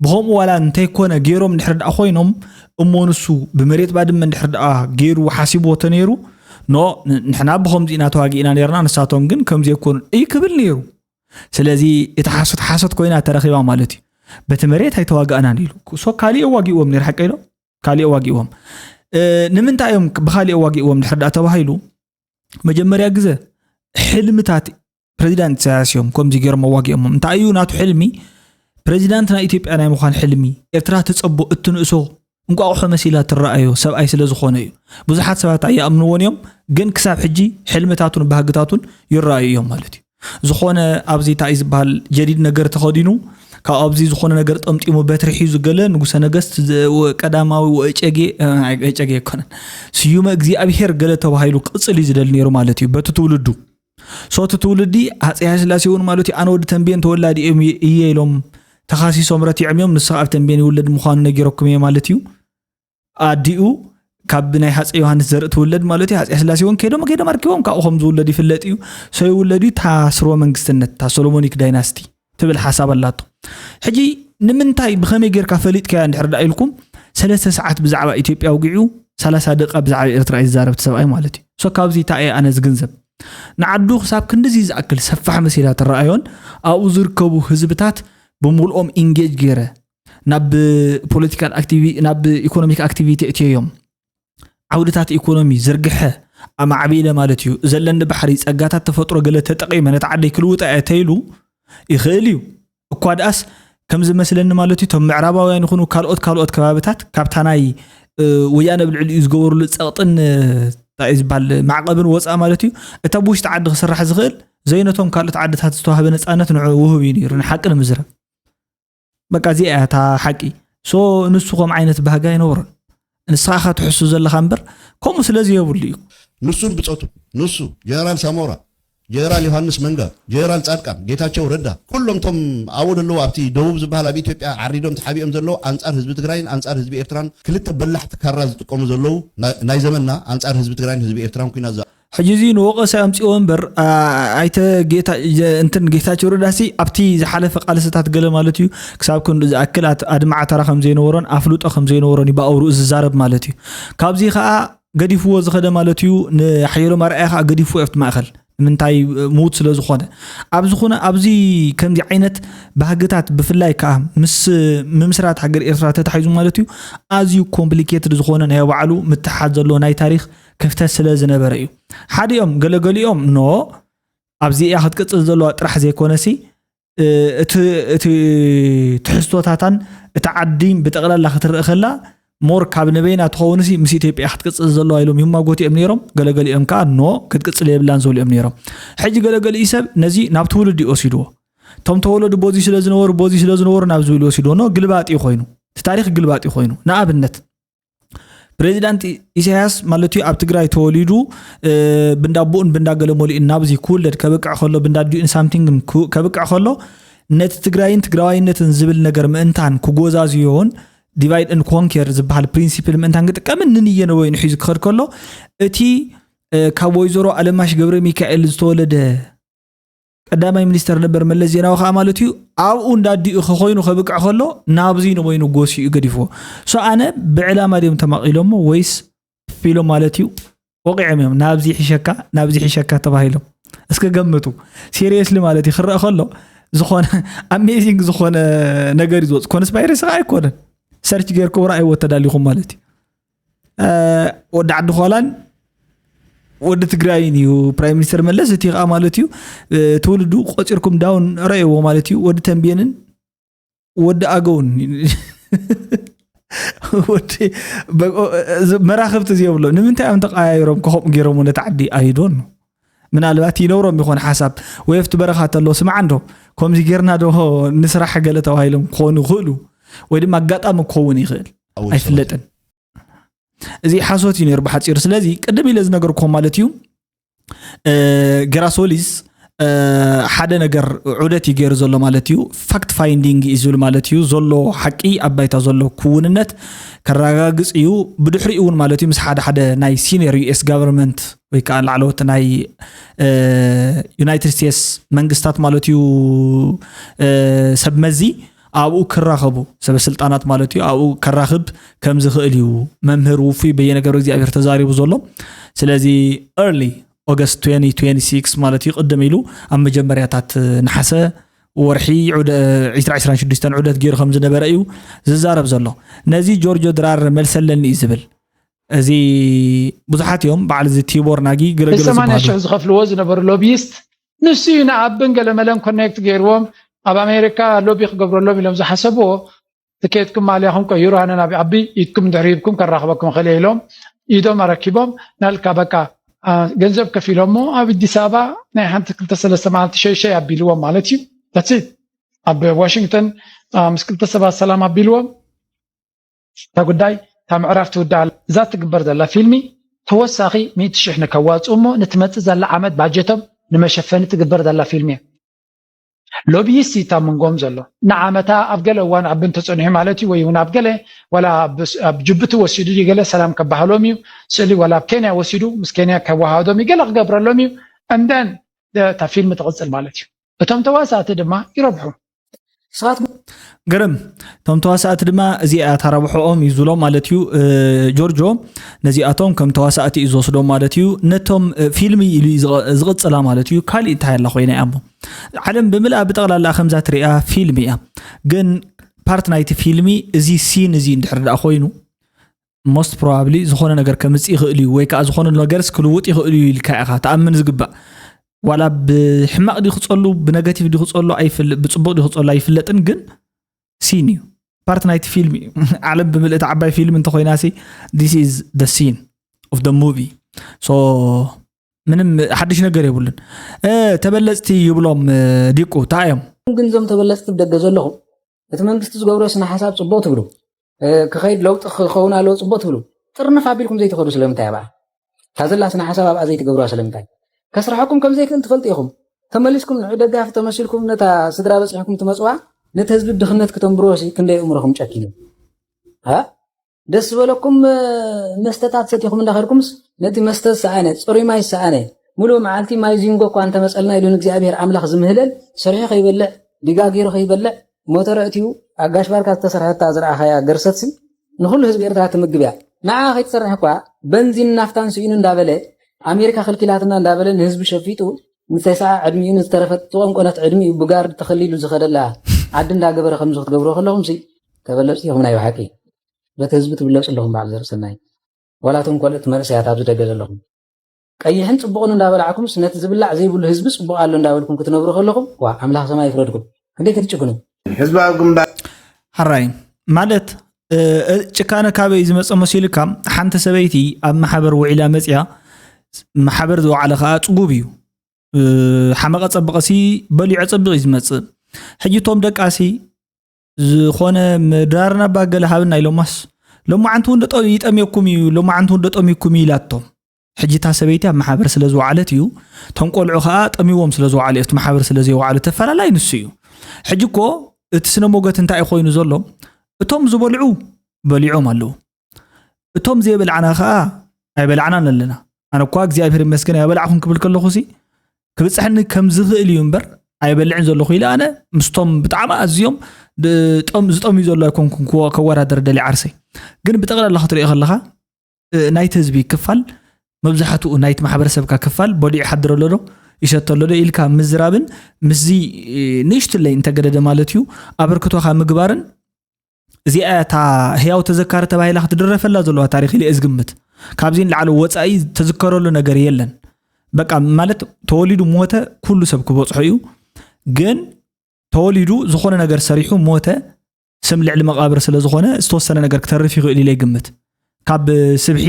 ብኸም ዋላ እንተይኮነ ገይሮም ንሕርዳ ኮይኖም እሞንሱ ብመሬት ባድመ ንሕርዳ ገይሩ ሓሲብዎ ተነይሩ ኖ ንሕና ብኸምዚ ኢና ተዋጊእና ነርና ንሳቶም ግን ከምዚ ይኮኑ ይክብል ነይሩ ስለዚ እቲ ሓሶት ኮይና ተረኺባ ማለት እዩ በቲ መሬት ኣይተዋጋእናን ኢሉ ሶ ካሊእ ዋጊእዎም ነር ሓቀ ኢሎ ካሊእ ዋጊእዎም ንምንታይ እዮም ብካሊእ ዋጊእዎም ንሕርዳ ተባሂሉ መጀመርያ ግዜ ሕልምታት ፕሬዚዳንት ኢሳያስ እዮም ከምዚ ገይሮም ዋጊኦም እንታይ እዩ ናቱ ሕልሚ ፕሬዚዳንት ናይ ኢትዮጵያ ናይ ምዃን ሕልሚ ኤርትራ ተፀቦ እትንእሶ እንቋቑሖ መሲላ ትረኣዮ ሰብኣይ ስለ ዝኾነ እዩ ብዙሓት ሰባት ኣይኣምንዎን እዮም ግን ክሳብ ሕጂ ሕልምታቱን ባህግታቱን ይረኣዩ እዮም ማለት እዩ ዝኾነ ኣብዚ እንታይ ዝበሃል ጀዲድ ነገር ተኸዲኑ ካብ ኣብዚ ዝኾነ ነገር ጠምጢሙ በትሪ ሒዙ ገለ ንጉሰ ነገስት ቀዳማዊ ወእጨጌ ኣይኮነን ስዩመ እግዚኣብሔር ገለ ተባሂሉ ቅፅል እዩ ዝደሊ ነይሩ ማለት እዩ በቲ ትውልዱ ሶት ትውልዲ ሃፀይ ሃይለስላሴ እውን ማለት እዩ ኣነ ወዲ ተንቤን ተወላዲ እየ ኢሎም ተኻሲሶም ረቲዖም ንስኻ ኣብ ተንቤን ይውለድ ምዃኑ ነጊረኩም እየ ማለት እዩ ኣዲኡ ካብ ናይ ሃፀይ ዮሃንስ ዘርኢ ትውለድ ማለት እዩ ሃፀይ ሃይለስላሴ እውን ከይዶም ኣርኪቦም ካብኡ ከም ዝውለድ ይፍለጥ እዩ ሰው ይውለድ እዩ ታስርወ መንግስትነት ታ ሶሎሞኒክ ዳይናስቲ ትብል ሓሳብ ኣላቶ ሕጂ ንምንታይ ብኸመይ ጌርካ ፈሊጥከያ እንድሕር ኢልኩም 3 ሰዓት ብዛዕባ ኢትዮጵያ ውግዑ 30 ደቂቃ ብዛዕባ ኤርትራ ይዛረብ ሰብኣይ ማለት እዩ ሶ ካብዚ እንታይ ኣነ ዝግንዘብ ንዓዱ ክሳብ ክንድዚ ዝኣክል ሰፋሕ መሲላ ተረኣዮን ኣብኡ ዝርከቡ ህዝብታት ብምልኦም ኢንጌጅ ገይረ ናብ ፖለቲካል ኣክቲቪቲ ናብ ኢኮኖሚክ ኣክቲቪቲ እትዮም ዓውድታት ኢኮኖሚ ዝርግሐ ኣማዕቢለ ማለት እዩ ዘለኒ ባሕሪ ፀጋታት ተፈጥሮ ገለ ተጠቂመ ነቲ ዓደይ ክልውጣ እተይሉ ይኽእል እዩ እኳ ደኣስ ከም ዝመስለኒ ማለት እዩ ቶም ምዕራባውያን ይኹኑ ካልኦት ከባቢታት ካብታ ናይ ወያነ ብልዕሊ ዝገበሩሉ ፀቕጥን ታይዝባል ማዕቀብን ወፃ ማለት እዩ እታ ብውሽጢ ዓዲ ክስራሕ ዝኽእል ዘይነቶም ካልኦት ዓድታት ዝተዋህበ ነፃነት ንዑ ውህብ እዩ ነይሩ ንሓቂ ንምዝረብ በቃ እዚኣ እታ ሓቂ ሶ ንስኹም ዓይነት ባህጋ ይነብሮን ንስኻ ትሕሱ ዘለኻ እምበር ከምኡ ስለዚ የብሉ እዩ ንሱን ብፆቱ ንሱ ጀነራል ሳሞራ ጀነራል ዮሃንስ መንጋ ጀነራል ጻድቃን ጌታቸው ረዳ ኩሎም ቶም ኣወደለው ኣብቲ ደቡብ ዝበሃል ኣብ ኢትዮጵያ ዓሪዶም ተሓቢኦም ዘለው ኣንጻር ህዝቢ ትግራይን ኣንጻር ህዝቢ ኤርትራን ክልተ በላሕቲ ካራ ዝጥቀሙ ዘለው ናይ ዘመንና ኣንጻር ህዝቢ ትግራይን ህዝቢ ኤርትራን ኩና ሕጂ እዚ ንወቀሳ ኣምፂኦ እምበር ኣይተ ጌታቸው ረዳሲ ኣብቲ ዝሓለፈ ቃልስታት ገለ ማለት እዩ ክሳብ ክንዱ ዝኣክል ኣድማዕ ተራ ከም ዘይነበሮን ኣፍሉጦ ከም ዘይነበሮን ይባእሩ ዝዛረብ ማለት እዩ ካብዚ ከዓ ገዲፍዎ ዝኸደ ማለት እዩ ንሓየሎም ኣርኣያ ከዓ ገዲፍዎ ኣብቲ ማእኸል ምንታይ ሙት ስለ ዝኾነ ኣብዚ ከምዚ ዓይነት ባህግታት ብፍላይ ከዓ ምስ ምምስራት ሃገር ኤርትራ ተታሒዙ ማለት እዩ ኣዝዩ ኮምፕሊኬትድ ዝኾነ ናይ ባዕሉ ምትሓዝ ዘሎ ናይ ታሪክ ክፍተት ስለ ዝነበረ እዩ ሓዲኦም ገለገሊኦም ኖ ኣብዚ እያ ክትቅፅል ዘለዋ ጥራሕ ዘይኮነሲ እቲ ትሕዝቶታታን تعدين بتقلل خطر أخلا مور كابن بينا تخونسي مسيتي بأحد قص زلوا إلهم يوم ما قوتي أمنيرهم قال إمكان نو كد قص لي بلان زول أمنيرهم حج قال إيساب نزي نابتولد دي أوسيدو توم تولد بوزي سلازنور نابزول أوسيدو نو قلبات يخوينو تاريخ قلبات يخوينو ناب النت بريزيدنت إسحاس مالتي أب تجري توليدو بندابون بنداقل مولي النابزي كولد كبقع خلو بندادو إن سامتينغ كبقع خلو نت تجراين نت نزبل نجر مأنتان كوجوزازيون divide and conquer زبحال principle مأنتان قد كمن نيجي نوين حيز خير كله أتي كابويزورو على ماش جبر ميكائيل زتولد قدامي منستر نبر ملزينا وخامالتيو أو ندادي خخوينو خبقع خلو نابزينو وينو غوسي يقدفو سو أنا بعلامة ديم تماقيلهم ويس فيلو مالتيو وقع ميم نابزي حشكا تباهيلهم اسكا قمتو سيريسلي مالتي خرق خلو زخون اميزينغ زخون نغير يزوص كونسبايرسي غايكون سيرش غير كورا اي وتداليكم مالتي ود عد خولان ود تግራይኒዩ ፕራይም ሚኒስተር መለስ እቲ ቃ ማለትዩ ትውልዱ ቆጭርኩም ዳውን ራይዎ ማለትዩ ወድ ተንቢየንን ወድ አገውን ወድ መራኸብት ዝየብሎ ንምንታይ አም ተቃያይሮም ከሆም ገይሮም ለተዓዲ አይዶን ምናልባት ይኖሮም ይሆን ሐሳብ ወይፍት በረኻተሎ ስማ አንዶ ኮምዚ ገርና ዶ ንስራሕ ገለ ተዋሂሎም ኮኑ ይኽእሉ ወይ ድማ አጋጣሚ ኮውን ይኽእል አይፍለጥን እዚ ሓሶት ይነር በሓፂር ስለዚ ቀደም ኢለ ዝነገርኩም ማለትዩ ገራሶሊስ ሓደ ነገር ዑደት ይገር ዘሎ ማለትዩ ፋክት ፋይንዲንግ ይዝብል ማለትዩ ዘሎ ሓቂ አባይታ ዘሎ ኩውንነት ከራጋግጽ እዩ ብድሕሪኡ እውን ማለትዩ ምስ ሓደ ናይ ሲኒየር ዩኤስ ገቨርንመንት ወይ ከዓ ላዕለዎት ናይ ዩናይትድ ስቴትስ መንግስታት ማለትዩ ሰብመዚ አብኡ ከራኸቡ ሰበስልጣናት ማለትዩ አብኡ ከራኽብ ከም ዝኽእል እዩ መምህር ውፊ በየነገሩ እግዚአብሔር ተዛሪቡ ዘሎ ስለዚ early August 2026 ማለትዩ ቀደም ኢሉ ኣብ መጀመርያታት ነሐሰ ወርሒ 2026 ዑደት ገይሩ ከም ዝነበረ እዩ ዝዛረብ ዘሎ ነዚ ጆርጆ ድራር መልሰለኒ ይዝብል እዚ ብዙሓት እዮም በዓል እዚ ቲቦር ናጊ ገለገለ ዝባሉ 80 ዝኸፍልዎ ዝነበሩ ሎቢስት ንሱ ይናብን ገለመለን ኮኔክት ገይርዎም ኣብ አሜሪካ ሎቢ ክገብረሎም ኢሎም ዝሓሰብዎ ትኬትኩም ማልያኹም ቀይሩ ኣነ ናብ ዓቢ ኢትኩም ድሕሪብኩም ከራኽበኩም ኸለ ኢሎም ኢዶም ኣረኪቦም ናልካ በቃ ገንዘብ ከፊሎሞ ኣብ አዲስ አበባ ናይ ሓንቲ 2-3 መዓልቲ ሸይሸይ ኣቢልዎም ማለት እዩ that's it ኣብ ዋሽንግተን ምስ 2 ሰባት ሰላም ኣቢልዎም ተጉዳይ ታምዕራፍ ትውዳል እዛ ትግበር ዘላ ፊልሚ ተወሳኺ 100,000 ንከዋፅሞ ንትመጽእ ዘላ ዓመት ባጀቶም ንመሸፈኒ ትግበር ዘላ ፊልሚ ሎቢስት ይታመንጎም ዘሎ ንዓመታ ኣብ ገለ እዋን ኣብን ተጸኒሑ ማለት እዩ ወይ እውን ኣብ ገለ ወላ ኣብ ጅቡቲ ወሲዱ ይገለ ሰላም ከባህሎም እዩ ስሊ ወላ ኣብ ኬንያ ወሲዱ ምስ ኬንያ ከዋሃዶም ይገለ ክገብረሎም እዩ እንደን ታ ፊልም ትቕጽል ማለት እዩ እቶም ተዋሳእቲ ድማ ይረብሑ ሰዓት ገረም ቶም ተዋሳእቲ ድማ እዚኣ ተረብሖም ይዝሎ ማለት እዩ ጆርጆ ነዚኣቶም ከም ተዋሳእቲ ይዝወስዶም ማለት እዩ ነቶም ፊልሚ ኢሉ ዝቕጽላ ማለት እዩ ካልእ እንታይ ኣላ ኮይና እሞ ዓለም ብምልኣ ብጠቕላላ ከምዛ ትሪኣ ፊልሚ እያ ግን ፓርት ናይቲ ፊልሚ እዚ ሲን እዚ እንድሕር ዳ ኮይኑ most probably ዝኾነ ነገር ከምጽ ይኽእል እዩ ወይ ከዓ ዝኾነ ነገር ስክልውጥ ይኽእል እዩ ኢልካ ኢኻ ተኣምን ዝግባእ ولا بحماق دي خصلو بنيجاتيف دي خصلو اي بصبوق دي خصلو اي فلتن جن سينيو بارت نايت فيلمي علم بملئت عباي فيلم انت خويناسي this is the scene of the movie so ምንም حدش ነገር ይብሉን ተበለጽቲ ይብሎም ዲቁ ታዮም ግን ዞም ተበለጽቲ ደገ ዘለኹም እቲ መንግስቲ ዝገብሮ ስነ ሐሳብ ጽቦት ትብሉ ከኸይድ ለውጥ ኸውና ለው ጽቦት ትብሉ ጥርነፍ አቢልኩም ዘይተኸዱ ስለምታይ ባ ታዘላ ስነ ሐሳብ ኣብ አዘይ ትገብሩ ስለምታይ كسرحكم كم زي كنت فلتيهم تملسكم عدة في تمثيلكم نتا صدر بسحكم تمسوا نتهزب دخنت كتمبروسي كندي عمركم شاكين ها دس ولكم مستطاعت ستيكم داخلكم نتي مستط ساعه صري ماي ساعه مولو معالتي ماي زينغو كوانت مسالنا يلون እግዚአብሔር አምላክ ዝምህለል ሰሪሕ ይበልዕ ዲጋጊሩ ይበልዕ ሞተራቲው አጋሽ ባርካ ተሰራህታ ዝራ ኸያ ገርሰትሲ ንሁሉ ህዝብ ኤርትራ ተመግቢያ ናዓ ኸይተሰራህ ኳ በንዚን ናፍታን ሲዩን እንዳበለ አሜሪካ خلكيلاتنا እንዳበለን ህዝብ ሸፊጡ ንተሳ ዕድሚውን ዝተረፈት ቋንቋናት ዕድሚ ብጋር ተኸሊሉ ዝኸደላ ዓድ እንዳገበረ ከም ዝኽትገብሮ ከለኹም ሲ ተበለጽ ይኹም ናይ ሓቂ በተ ህዝብ ትብለጽ ለኹም ባል ዘርሰናይ ወላቶም ኮለት መርሰያት ኣብ ዝደገ ዘለኹም ቀይሕን ጽቡቕን እንዳበላዕኩም ስነት ዝብላዕ ዘይብሉ ህዝብ ጽቡቕ አለ እንዳበልኩም ክትነብሩ ከለኹም ዋ አምላኽ ሰማይ ይፍረድኩም እንዴት ትጭኩኑ ህዝብ አግምባ حراي ማለት ጭካነ ካበይ ዝመፀ መሲልካ ሓንቲ ሰበይቲ ኣብ ማሕበር ውዒላ መፅያ ማሕበር ዝወዓለ ከዓ ፅጉብ እዩ ሓመቐ ፀበቐሲ በሊዑ ፀብቕ እዩ ዝመፅእ ሕጂ ቶም ደቃሲ ዝኾነ ምዳርና ባገለ ሃብና ኢሎማስ ሎማዓንቲ እውን ይጠምየኩም እዩ ሎማዓንቲ እውን ጠምይኩም ኢላቶም ሕጂ ታ ሰበይቲ ኣብ ማሕበር ስለ ዝወዓለት እዩ ቶም ቆልዑ ከዓ ጠሚዎም ስለ ዝወዓለ እቲ ማሕበር ስለ ዘይወዓሉ ተፈላላይ ንሱ እዩ ሕጂ እኮ እቲ ስነ ሞገት እንታይ ኮይኑ ዘሎ እቶም ዝበልዑ በሊዖም ኣለዉ እቶም ዘይበልዓና ከዓ ኣይበልዓናን ኣለና ኣነ እኳ እግዚኣብሔር ይመስገን ኣይበልዓኹም ክብል ከለኹሲ ክብፅሕኒ ከም ዝኽእል እዩ እምበር ኣይበልዕን ዘለኹ ኢለ ኣነ ምስቶም ብጣዕሚ ኣዝዮም ዝጠምዩ ዘሎ ኣይኮንኩን ከወዳደር ደሊ ዓርሰይ ግን ብጠቕላላ ክትሪኦ ከለኻ ናይቲ ህዝቢ ክፋል መብዛሕትኡ ናይቲ ማሕበረሰብካ ክፋል በሊዑ ሓድር ኣሎ ዶ ይሸተሎ ዶ ኢልካ ምዝራብን ምዚ ንእሽትለይ እንተገደደ ማለት እዩ ኣበርክቶኻ ምግባርን እዚኣ እታ ህያው ተዘካሪ ተባሂላ ክትድረፈላ ዘለዋ ታሪክ ኢለ ዝግምት ካብዚ ንላዕሊ ወፃኢ ተዝከረሉ ነገር የለን በቃ ማለት ተወሊዱ ሞተ ኩሉ ሰብ ክበፅሖ እዩ ግን ተወሊዱ ዝኾነ ነገር ሰሪሑ ሞተ ስም ልዕሊ መቃብር ስለ ዝኾነ ዝተወሰነ ነገር ክተርፍ ይኽእል ኢለ ይግምት ካብ ስብሒ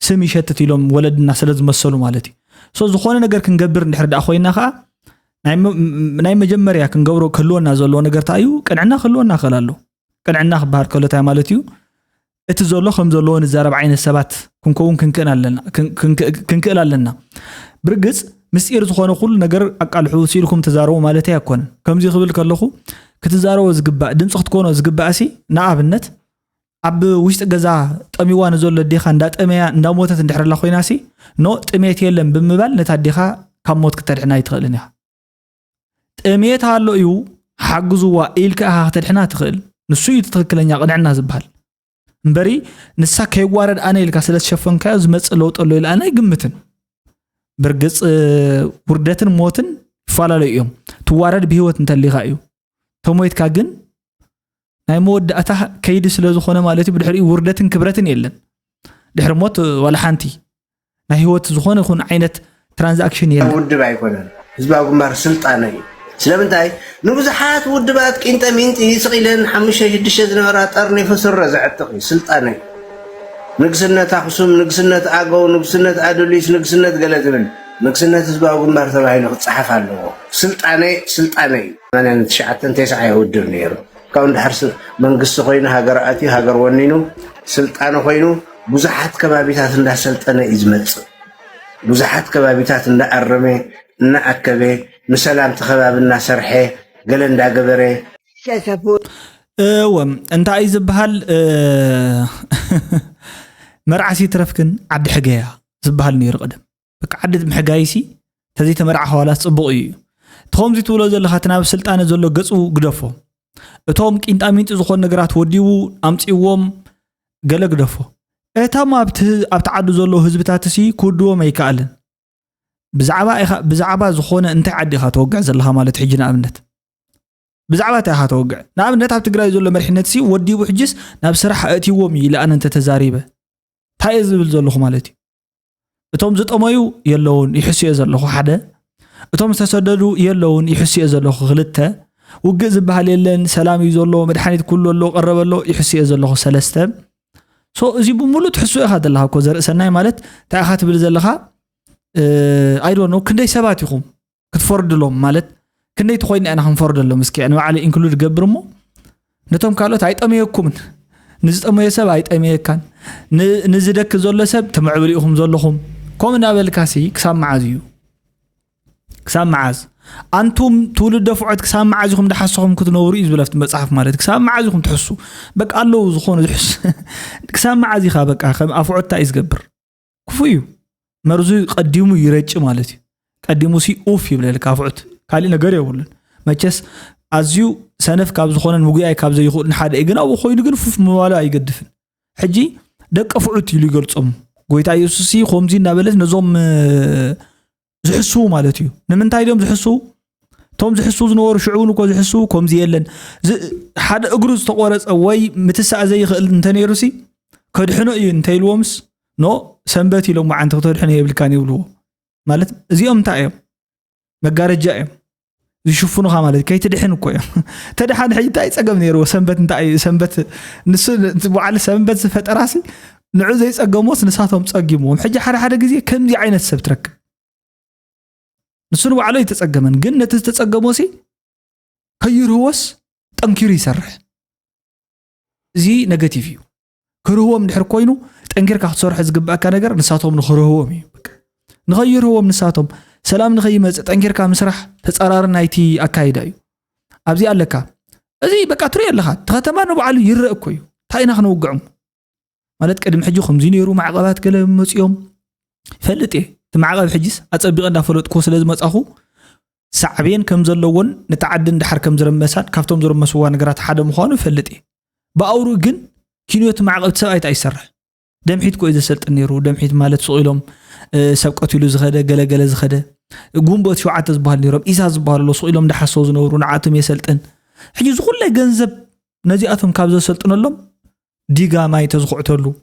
ስም ይሸትት ኢሎም ወለድና ስለ ዝመሰሉ ማለት እዩ ሶ ዝኾነ ነገር ክንገብር እንድሕር ዳኣ ኮይና ከዓ ናይ መጀመርያ ክንገብሮ ክህልወና ዘለዎ ነገር እንታይ እዩ ቅንዕና ክህልወና ክእል ኣሎ ቅንዕና ክበሃል ከሎ እንታይ ማለት እዩ እቲ ዘሎ ከም ዘለዎ ንዛረብ ዓይነት ሰባት ክንከውን ክንክእል ኣለና ብርግፅ ምስጢር ዝኾነ ኩሉ ነገር ኣቃልሑ ሲልኩም ተዛረቡ ማለት ኣይኮነን ከምዚ ክብል ከለኹ ክትዛረቦ ዝግባእ ድምፂ ክትኮኖ ዝግባእሲ ንኣብነት ኣብ ውሽጢ ገዛ ጠሚዋ ንዘሎ ዴኻ እንዳጠመያ እንዳሞተት እንድሕርላ ኮይናሲ ኖ ጥሜት የለን ብምባል ነታ ዴኻ ካብ ሞት ክተድሕና ይትኽእልን ኢኻ ጥሜት ኣሎ እዩ ሓግዙዋ ኢልካ ኢኻ ክተድሕና ትኽእል ንሱ እዩ ትክክለኛ ቅንዕና ዝበሃል እምበሪ ንሳ ከይዋረድ ኣነ ኢልካ ስለ ተሸፈንካዮ ዝመፅእ ለውጥ ኣሎ ኢለ ኣነ ይግምትን ብርግፅ ውርደትን ሞትን ይፈላለዩ እዮም ትዋረድ ብሂወት እንተሊኻ እዩ ተሞይትካ ግን ናይ መወዳእታ ከይዲ ስለ ዝኾነ ማለት እዩ ብድሕሪ ውርደትን ክብረትን የለን ድሕሪ ሞት ወላ ሓንቲ ናይ ሂወት ዝኾነ ይኹን ዓይነት ትራንዛክሽን የለን ውድብ ኣይኮነን ህዝባዊ ግንባር ስልጣነ እዩ ስለምንታይ ንብዙሓት ውድባት ቂንጠ ሚንጢ ስቂለን 5-6 ዝነበራ ጠርኒ ፈስረ ዘዕጥቕ እዩ ስልጣነ እዩ ንግስነት ኣክሱም ንግስነት ኣገው ንግስነት ኣድሊስ ንግስነት ገለ ዝብል ንግስነት ህዝባዊ ግንባር ተባሂሉ ክፅሓፍ ኣለዎ ስልጣነ እዩ 89 ውድብ ነይሩ ካብ እንድሕር መንግስቲ ኮይኑ ሃገር ኣትዩ ሃገር ወኒኑ ስልጣነ ኮይኑ ብዙሓት ከባቢታት እንዳሰልጠነ እዩ ዝመፅእ ብዙሓት ከባቢታት እንዳኣረመ እናኣከበ ንሰላም ተኸባቢ እናሰርሐ ገለ እንዳገበረ እንታይ ዝበሃል መርዓሲ ትረፍክን ዓዲ ሕገያ ዝበሃል ነይሩ ቀደም በቃ ዓዲ ምሕጋይሲ ተዘይ ተመርዓ ሓዋላት ጽቡቕ እዩ ተኸምዚ ትብሎ ዘለኻ ናብ ስልጣነ ዘሎ ገጹ ግደፎ እቶም ቂንጣሚንጢ ዝኾኑ ነገራት ወዲቡ ኣምፂዎም ገለ ግደፎ እታም ኣብቲ ዓዲ ዘሎ ህዝብታት ሲ ክውድዎም ኣይከኣልን ብዛዕባ ዝኾነ እንታይ ዓዲ ኢኻ ተወግዕ ዘለኻ ማለት ሕጂ ንኣብነት ብዛዕባ እንታይ ኢኻ ተወግዕ ንኣብነት ኣብ ትግራይ ዘሎ መሪሕነት ሲ ወዲቡ ሕጅስ ናብ ስራሕ ኣእትይዎም ኢለ ኣነ እንተተዛሪበ እንታይ ዝብል ዘለኹ ማለት እዩ እቶም ዝጠመዩ የለውን ይሕስዮ ዘለኹ ሓደ እቶም ዝተሰደዱ የለውን ይሕስዮ ዘለኹ ክልተ ውግእ ዝበሃል የለን ሰላም እዩ ዘሎ መድሓኒት ኩሉ ኣሎ ቀረበሎ ይሕስዮ ዘለኹ ሰለስተ ሶ እዚ ብሙሉ ትሕስዮ ኢኻ ዘለኻ እኮ ዘርእሰናይ ማለት እንታይ ኢኻ ትብል ዘለኻ I don't know ክንደይ ሰባት ይኹም ክትፈርድሎም ማለት ክንደይ ትኾይና ኣና ክንፈርደሎም እስኪ ኣነ ባዕለ ኢንክሉድ ገብር እሞ ነቶም ካልኦት ኣይጠመየኩምን ንዝጠመየ ሰብ ኣይጠመየካን ንዝደክ ዘሎ ሰብ ተመዕብል ኢኹም ዘለኹም ከም እናበልካሲ ክሳብ መዓዝ እዩ ክሳብ መዓዝ ኣንቱም ትውልድ ደፍዖት ክሳብ መዓዝ ኢኹም ድሓስኹም ክትነብሩ እዩ ዝብለፍት መፅሓፍ ማለት ክሳብ መዓዝ ኢኹም ትሕሱ በቃ ኣለዉ ዝኾኑ ዝሕስ ክሳብ መዓዝ ኢኻ በቃ ከም ኣፍዖት እንታይ ዝገብር ክፉ እዩ መርዙ ቀዲሙ ይረጭ ማለት እዩ ቀዲሙ ሲ ኡፍ ይብለልካ ኣፍዖት ካልእ ነገር የብሉን መቸስ ኣዝዩ ሰነፍ ካብ ዝኾነን ምጉያይ ካብ ዘይኽእል ንሓደ ግን ኣብኡ ኮይኑ ግን ፉፍ ምባሉ ኣይገድፍን ሕጂ ደቀ ፍዑት ኢሉ ይገልጾም ጎይታ ኢየሱስ ሲ ከምዚ እናበለት ነዞም ዝሕሱ ማለት እዩ ንምንታይ ዶም ዝሕሱ ቶም ዝሕሱ ዝነበሩ ሽዑን እኮ ዝሕሱ ከምዚ የለን ሓደ እግሩ ዝተቆረፀ ወይ ምትሳእ ዘይኽእል እንተነይሩሲ ከድሕኖ እዩ እንተይልዎምስ ኖ ሰንበት ኢሎም ማዓንቲ ክትድሕኖ የብልካን ይብልዎ ማለት እዚኦም እንታይ እዮም መጋረጃ እዮም يشوفونها مالت كي تدحن كويا تدحن حي تاي صقم نيرو سنبت انت سنبت نس وعلى سنبت زفت راسي نعو زي صقموس نساتهم صقيمو حجي حدا غزي كمزي عينت سب ترك نسو وعلى يتصقمن ግን ነቲ ተጸገሞሲ ከይርወስ ጠንኪሩ ይሰርሕ እዚ ኔጌቲቭ እዩ ክርህዎም ድሕር ኮይኑ ጠንኪርካ ክትሰርሕ ዝግባእካ ነገር ንሳቶም ንኽርህዎም እዩ በቃ ንኸይርህዎም ንሳቶም ሰላም ንኸይመጽእ ጠንኪርካ ምስራሕ ተጸራሪ ናይቲ ኣካይዳ እዩ ኣብዚ ኣለካ እዚ በቃ ትሪ ኣለኻ ተኸተማ ንባዕሉ ይርአ እኮ እዩ ታይና ክንውግዑ ማለት ቅድም ሕጂ ከምዚ ነይሩ ማዕቀባት ገለ መጽዮም ፈልጥ معقب حجيس أتصبق أن فلوت كوس لازم أخو سعبين كم زلون نتعدن دحر كم زرم مسات كفتم زرم مسوان نقرات حدا مخانو فلتي بأورو جن كينوت معقب تساويت أيسر دم حيت كو إذا سلت النيرو دم حيت مالت سئلهم سبقت له زخده جلا زخده قوم بوت شو عتز بهالنيرو إذا زبار له سئلهم ده حسوز نورو نعاتم يسلتن حجيز كله جنزب نزياتهم كابز سلتن لهم ديجا ما يتزقعتلو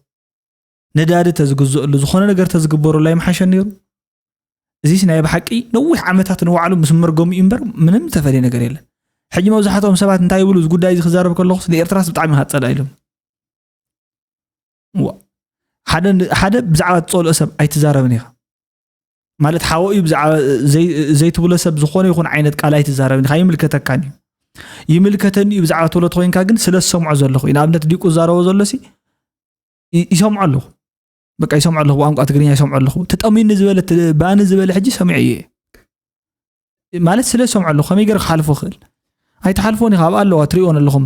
نداري تزغزو له زخونه ነገር ተዝግበሩ ላይ ማሐሸ ነይሩ እዚ ስናይ በሐቂ ነውሕ ዓመታት ነው ዓለም መስመርጎም ይምበር ምንም ተፈሪ ነገር የለ ሕጂ መብዛሕቶም ሰባት እንታይ ይብሉ ጉዳይ እዚ ክዛረብ ከለኹስ ንኤርትራስ ብጣዕሚ ሃጸዳ ኢሎም ሓደ ብዛዕባ ጾልኦ ሰብ ኣይትዛረብን ኢኻ ማለት ሓወዩ ብዛዕባ ዘይትብሎ ሰብ ዝኾነ ይኹን ዓይነት ቃል ኣይትዛረብን ኢኻ ይምልከተካኒ ይምልከተኒ ብዛዕባ ቶሎት ኮይንካ ግን ስለሰምዖ ዘለኹ ኢናብነት ዲቁ ዛረቦ ዘሎሲ ይሰምዖ ኣለኹ በቃ ይሰምዖ ኣለኹ ቋንቋ ትግርኛ ይሰምዖ ኣለኹ ተጠሚኒ ዝበለ ባኒ ዝበለ ሕጂ ሰምዒ ማለት ስለሰምዖ ኣለኹ ከመይ ገር ክሓልፎ ክእል ኣይተሓልፎን ኢኻ ኣለዋ ትሪኦን ኣለኹም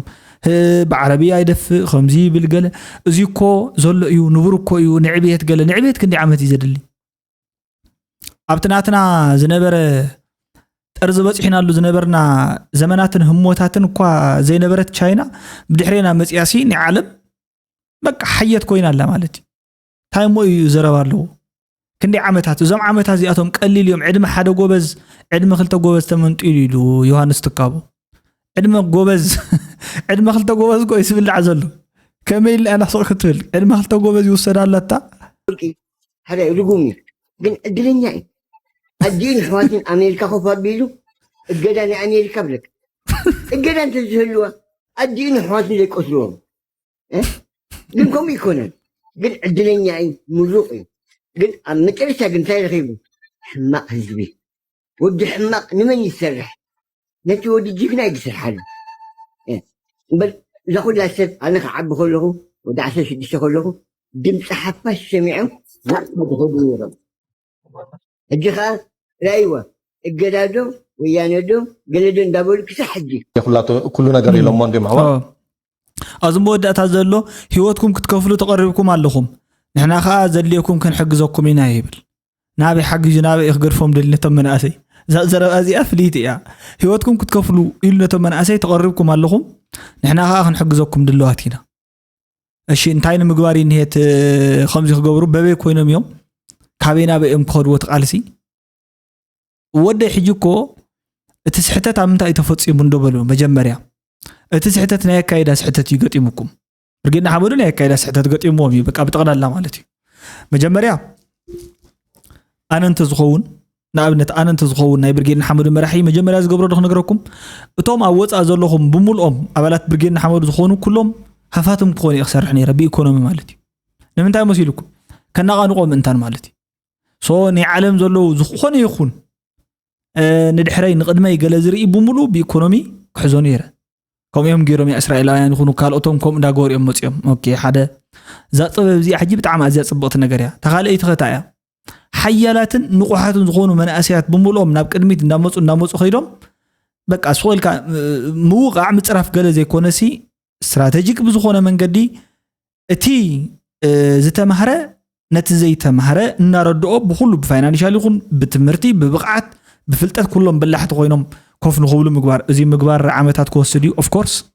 ብዓረብያ ይደፍእ ከምዚ ይብል ገለ እዚ እኮ ዘሎ እዩ ንቡር እኮ እዩ ንዕብየት ገለ ንዕብየት ክንደይ ዓመት እዩ ዘድሊ ኣብቲ ናትና ዝነበረ ጠርዚ በፂሕናሉ ዝነበርና ዘመናትን ህሞታትን እኳ ዘይነበረት ቻይና ብድሕሬና መፅያሲ ንዓለም በቃ حيت ኮይና አላ ማለት ታይሞ ይዘረባሉ ክንዲ ዓመታት እዞም ዓመታት እዚኣቶም ቀሊል እዮም ዕድመ ሓደ ጎበዝ ዕድመ ክልተ ጎበዝ ተመንጢሉ ኢሉ ዮሐንስ ተካቡ ዕድመ ጎበዝ ዕድመ ክልተ ጎበዝ ቆይ ስብልዓ ዘሎ ከመይ ኢላ ኣና ሶክ ትብል ዕድመ ክልተ ጎበዝ ይወሰዳላታ ሓደ ይልጉም ግን እድለኛ ኣዲን ሕዋትን ኣሜሪካ ኮፋት ቢሉ እገዳኒ ኣሜሪካ ብለክ እገዳን ተዝህልዋ ኣዲን ሕዋትን ዘይቆስልዎም ግን كم يكونن ግን ዕድለኛ ሙሉቅ ግን ኣብ መጨረሻ ግን እንታይ ረኺቡ ሕማቅ ህዝቢ ወዲ ሕማቅ ንመን ይሰርሕ ነቲ ወዲ ጅግና ይሰርሓሉ በል ዘኹላ ሰብ ኣነ ክዓቢ ከለኹ ወዲ 16 ከለኹ ድምፂ ሓፋሽ ሰሚዖም ናብድኸዱ ነይሮም ሕጂ ከዓ ራይዋ እገዳዶ ወያነዶ ገለዶ እንዳበሉ ክሳብ ሕጂ ኩሉ ነገር ኢሎም እንደ ማሕበር أزم ودأت هذا هيوتكم كتكفلوا تقربكم علىهم نحن خا زليكم كن حجزكم ينايبل نابي حق جنابي يخجرفهم دلنا تمن أسي زر أزي أفليت يا هيوتكم كتكفلوا إلنا تمن أسي تقربكم علىهم نحن خا خن حجزكم دلواتينا الشيء انتين مجوارين هيت خمسة خجورو ببي كوينم يوم كابينا بأم كود وتقالسي وده حجكو تسحتت عم تأيتفوتسي من دبلو مجمريا تسحتت ناي كايدا سحتت يقطيمكم برجينا حمودو ناي كايدا سحتت يقطيموم بقى بتقلالا مالتي مجمريا انا انت زخون نابنت انا انت زخون ناي برجينا حمودو مرحي مجمريا زغبرو دخ نغركم اتوم اوصا زلهم بمولهم ابالات برجينا حمودو زخونو كلهم حفاتهم كوني يخسرحني ربي ايكونومي مالتي لمنتاي مسيلكم كنا قانقوم انتان مالتي سو ني عالم زلو زخون يخون ندحري نقدمي غلزري بمولو بايكونومي كحزونيره كم يوم جيرهم يا إسرائيليين يكونوا كالوتهم كم داغور يوم مصيام أوكي حدا ذات طبيب زي حجيب تعمل زيادة صبوت النجارية تخيل أي تختايا حيالات نقوحات زخونوا من أسيات بمولهم نابك أدميت ناموس أخيرهم بك أسوال كان موقع متصرف قال زي كونسي استراتيجيك بزخونة من قدي تي زت مهرة نتزيت مهرة نردوا بخلوا بفاينانشال يكون بتمرتي ببقعات بفلتات كلهم بلحت غينهم كوف نخبلو مقبار زي مقبار عامتات كوستديو اوف كورس